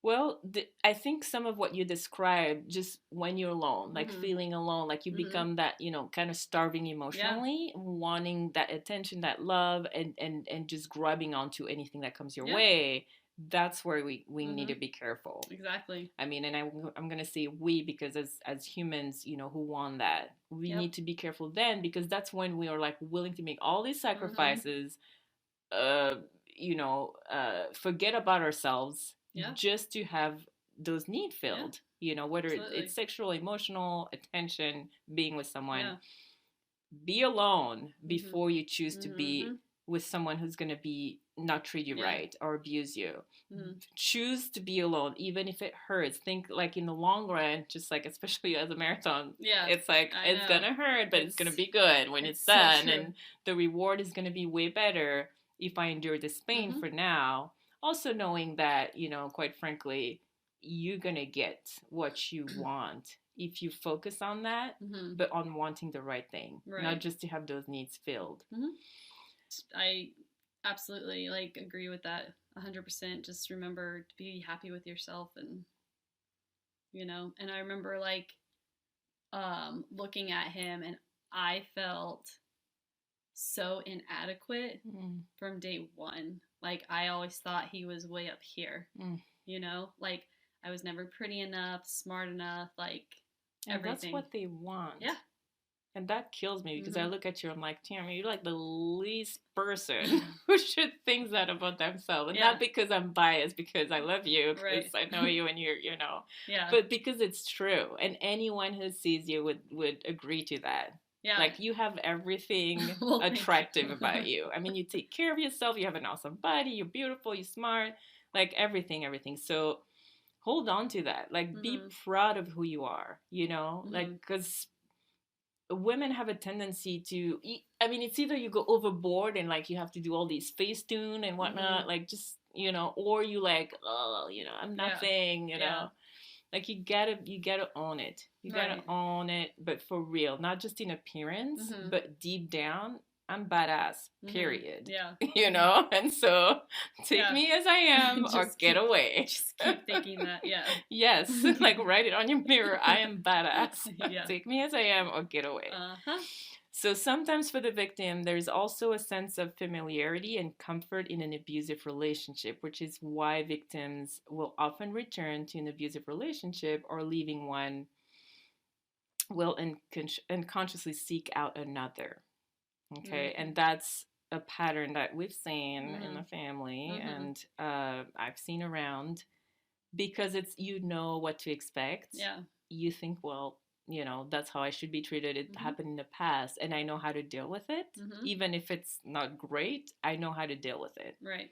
Speaker 3: Well, I think some of what you described, just when you're alone, like feeling alone, like you become that, you know, kind of starving emotionally, wanting that attention, that love, and just grabbing onto anything that comes your way. That's where we need to be careful.
Speaker 1: Exactly.
Speaker 3: I mean, and I'm going to say we, because as humans, you know, who want that, we need to be careful then, because that's when we are like willing to make all these sacrifices, you know, forget about ourselves. Just to have those needs filled, you know, whether it's sexual, emotional, attention, being with someone. be alone before you choose to be with someone who's going to be not treat you right or abuse you. Choose to be alone, even if it hurts. Think like in the long run, just like especially as a marathon, it's like it's gonna hurt, but it's gonna be good when it's done, so and the reward is gonna be way better if I endure this pain for now. Also knowing that, you know, quite frankly, you're gonna get what you want if you focus on that, but on wanting the right thing, not just to have those needs filled.
Speaker 1: I absolutely like agree with that 100%. Just remember to be happy with yourself, and you know, and I remember like looking at him, and I felt so inadequate from day one. Like I always thought he was way up here, you know, like I was never pretty enough, smart enough, like everything.
Speaker 3: That's what they want.
Speaker 1: Yeah.
Speaker 3: And that kills me because I look at you, I'm like, Tammy, you're like the least person who should think that about themselves. And not because I'm biased, because I love you, because I know you and you're, you know. But because it's true. And anyone who sees you would agree to that. Yeah. Like you have everything attractive about you. I mean, you take care of yourself, you have an awesome body, you're beautiful, you're smart, like everything. So hold on to that. Like be proud of who you are, you know, like because women have a tendency to, I mean, it's either you go overboard and like you have to do all these Facetune and whatnot, like just, you know, or you like, oh, you know, I'm nothing, you know, like you gotta own it. You gotta own it, but for real, not just in appearance, but deep down, I'm badass, period. Yeah. You know? And so take me as I am or get away.
Speaker 1: Just keep thinking that,
Speaker 3: Yes. Like write it on your mirror. I am badass. Take me as I am or get away. So sometimes for the victim, there's also a sense of familiarity and comfort in an abusive relationship, which is why victims will often return to an abusive relationship or leaving one will unconsciously seek out another. Okay, and that's a pattern that we've seen in the family, and I've seen around, because it's, you know what to expect. Yeah. You think, well, you know, that's how I should be treated. It happened in the past, and I know how to deal with it. Even if it's not great, I know how to deal with it. Right.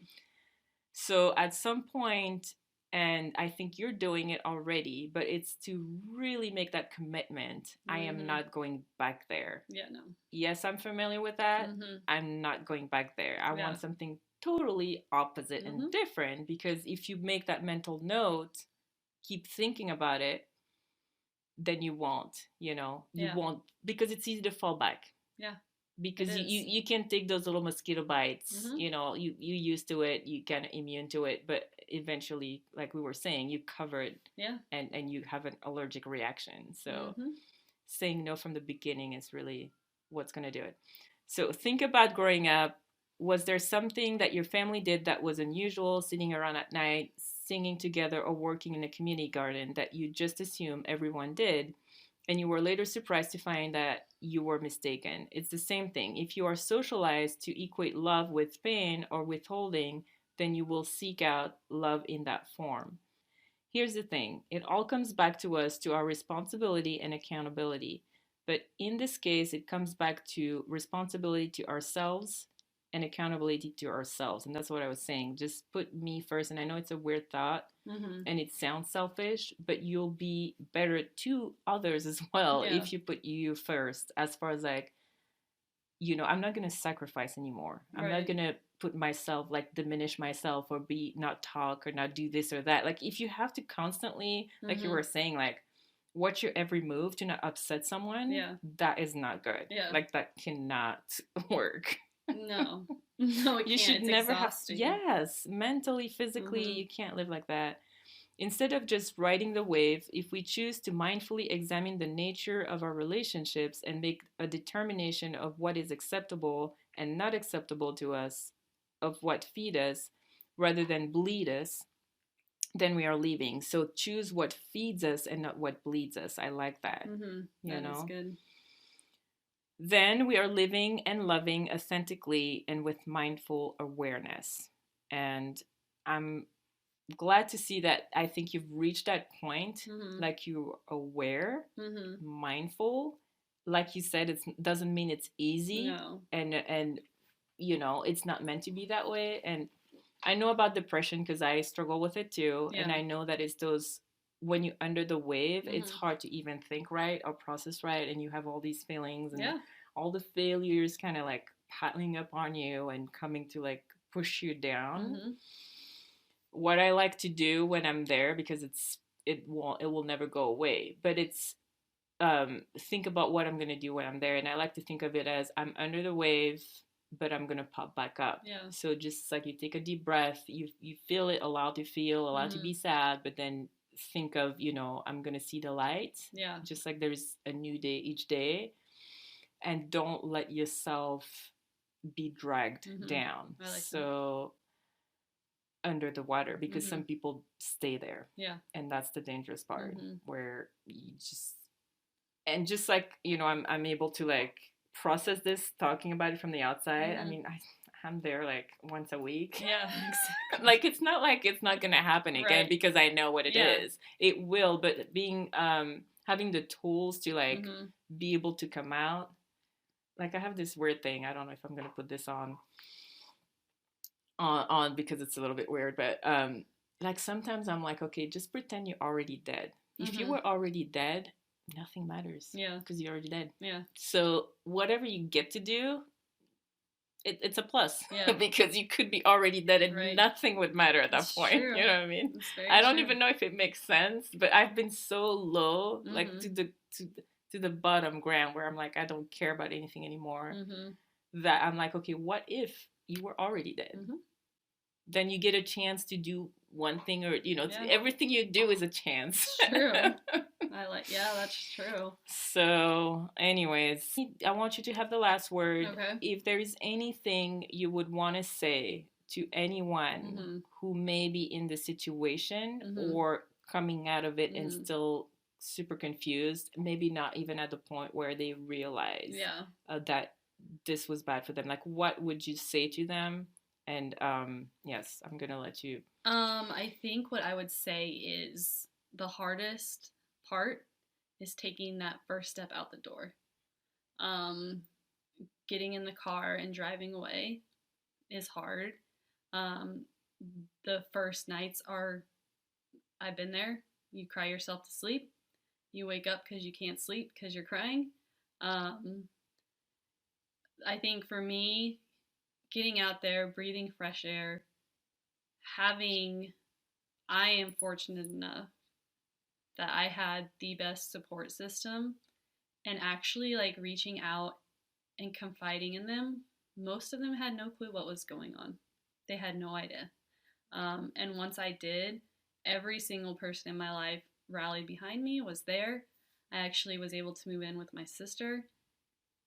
Speaker 3: So at some point, and I think you're doing it already, but it's to really make that commitment. I am not going back there. Yeah, no. Yes, I'm familiar with that. I'm not going back there. I want something totally opposite and different, because if you make that mental note, keep thinking about it, then you won't, you know, you won't, because it's easy to fall back. Yeah. Because you can take those little mosquito bites, you know, you used to it, you kind of immune to it, but eventually, like we were saying, you cover it, and you have an allergic reaction. So saying no from the beginning is really what's going to do it. So think about growing up. Was there something that your family did that was unusual, sitting around at night, singing together, or working in a community garden that you just assume everyone did, and you were later surprised to find that you were mistaken? It's the same thing. If you are socialized to equate love with pain or withholding, then you will seek out love in that form. Here's the thing. It all comes back to us, to our responsibility and accountability. But in this case, it comes back to responsibility to ourselves and accountability to ourselves. And that's what I was saying. Just put me first. And I know it's a weird thought and it sounds selfish, but you'll be better to others as well if you put you first, as far as like, you know, I'm not going to sacrifice anymore. I'm not going to put myself, like diminish myself or be not talk or not do this or that. Like if you have to constantly, like you were saying, like watch your every move to not upset someone, that is not good. Yeah. Like that cannot work.
Speaker 1: No, it can't.
Speaker 3: You should
Speaker 1: it's
Speaker 3: never
Speaker 1: exhausting.
Speaker 3: Yes, mentally, physically, you can't live like that. Instead of just riding the wave, if we choose to mindfully examine the nature of our relationships and make a determination of what is acceptable and not acceptable to us, of what feed us rather than bleed us, then we are leaving. So choose what feeds us and not what bleeds us. I like that.
Speaker 1: That is good.
Speaker 3: Then we are living and loving authentically and with mindful awareness. And I'm glad to see that I think you've reached that point, like you're aware, mindful, like you said, it doesn't mean it's easy.
Speaker 1: No.
Speaker 3: And you know, it's not meant to be that way. And I know about depression because I struggle with it too.
Speaker 1: Yeah.
Speaker 3: And I know that it's those, when you're under the wave, it's hard to even think right or process right. And you have all these feelings and all the failures kind of like piling up on you and coming to like push you down. What I like to do when I'm there, because it will never go away, but it's think about what I'm gonna do when I'm there. And I like to think of it as I'm under the wave, but I'm gonna pop back up. So just like you take a deep breath, you feel it, allowed to feel, allowed to be sad, but then think of, you know, I'm gonna see the light. Just like there's a new day each day, and don't let yourself be dragged down. I like so that. Under the water, because some people stay there. And that's the dangerous part, where you just like, you know, I'm able to like process this talking about it from the outside. I mean, I'm there like once a week. Exactly. Like it's not like it's not gonna happen again, because I know what it is. It will, but being having the tools to like be able to come out. Like I have this weird thing. I don't know if I'm gonna put this on because it's a little bit weird, but like sometimes I'm like, okay, just pretend you're already dead. If you were already dead, nothing matters. Because you're already dead. So whatever you get to do, it's a plus. Because you could be already dead and nothing would matter at that point. True. You know what I mean? I don't even know if it makes sense, but I've been so low, like to the bottom ground, where I'm like, I don't care about anything anymore. That I'm like, okay, what if you were already dead? Then you get a chance to do one thing, or you know, everything you do is a chance. True. That's true. So anyways, I want you to have the last word. If there is anything you would want to say to anyone who may be in the situation or coming out of it and still super confused, maybe not even at the point where they realize that this was bad for them, like what would you say to them? And yes, I'm gonna let you.
Speaker 1: I think what I would say is the hardest part is taking that first step out the door. Getting in the car and driving away is hard. The first nights are, I've been there. You cry yourself to sleep. You wake up because you can't sleep because you're crying. I think for me, getting out there, breathing fresh air, I am fortunate enough that I had the best support system, and actually like reaching out and confiding in them. Most of them had no clue what was going on. They had no idea. And once I did, every single person in my life rallied behind me, was there. I actually was able to move in with my sister.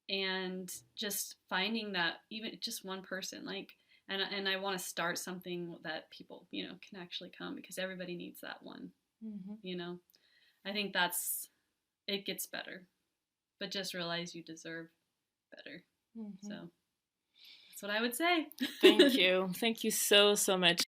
Speaker 1: And just finding that even just one person, like, and I want to start something that people, you know, can actually come, because everybody needs that one. You know, I think it gets better, but just realize you deserve better. So that's what I would say.
Speaker 3: Thank you. Thank you so much.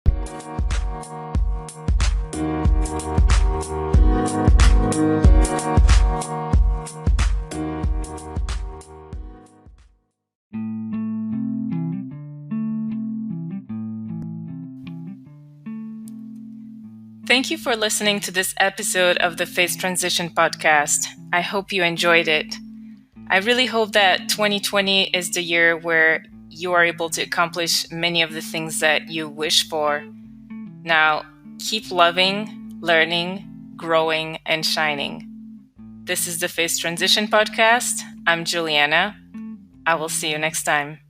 Speaker 3: Thank you for listening to this episode of the Face Transition podcast. I hope you enjoyed it. I really hope that 2020 is the year where you are able to accomplish many of the things that you wish for. Now, keep loving, learning, growing, and shining. This is the Face Transition podcast. I'm Juliana. I will see you next time.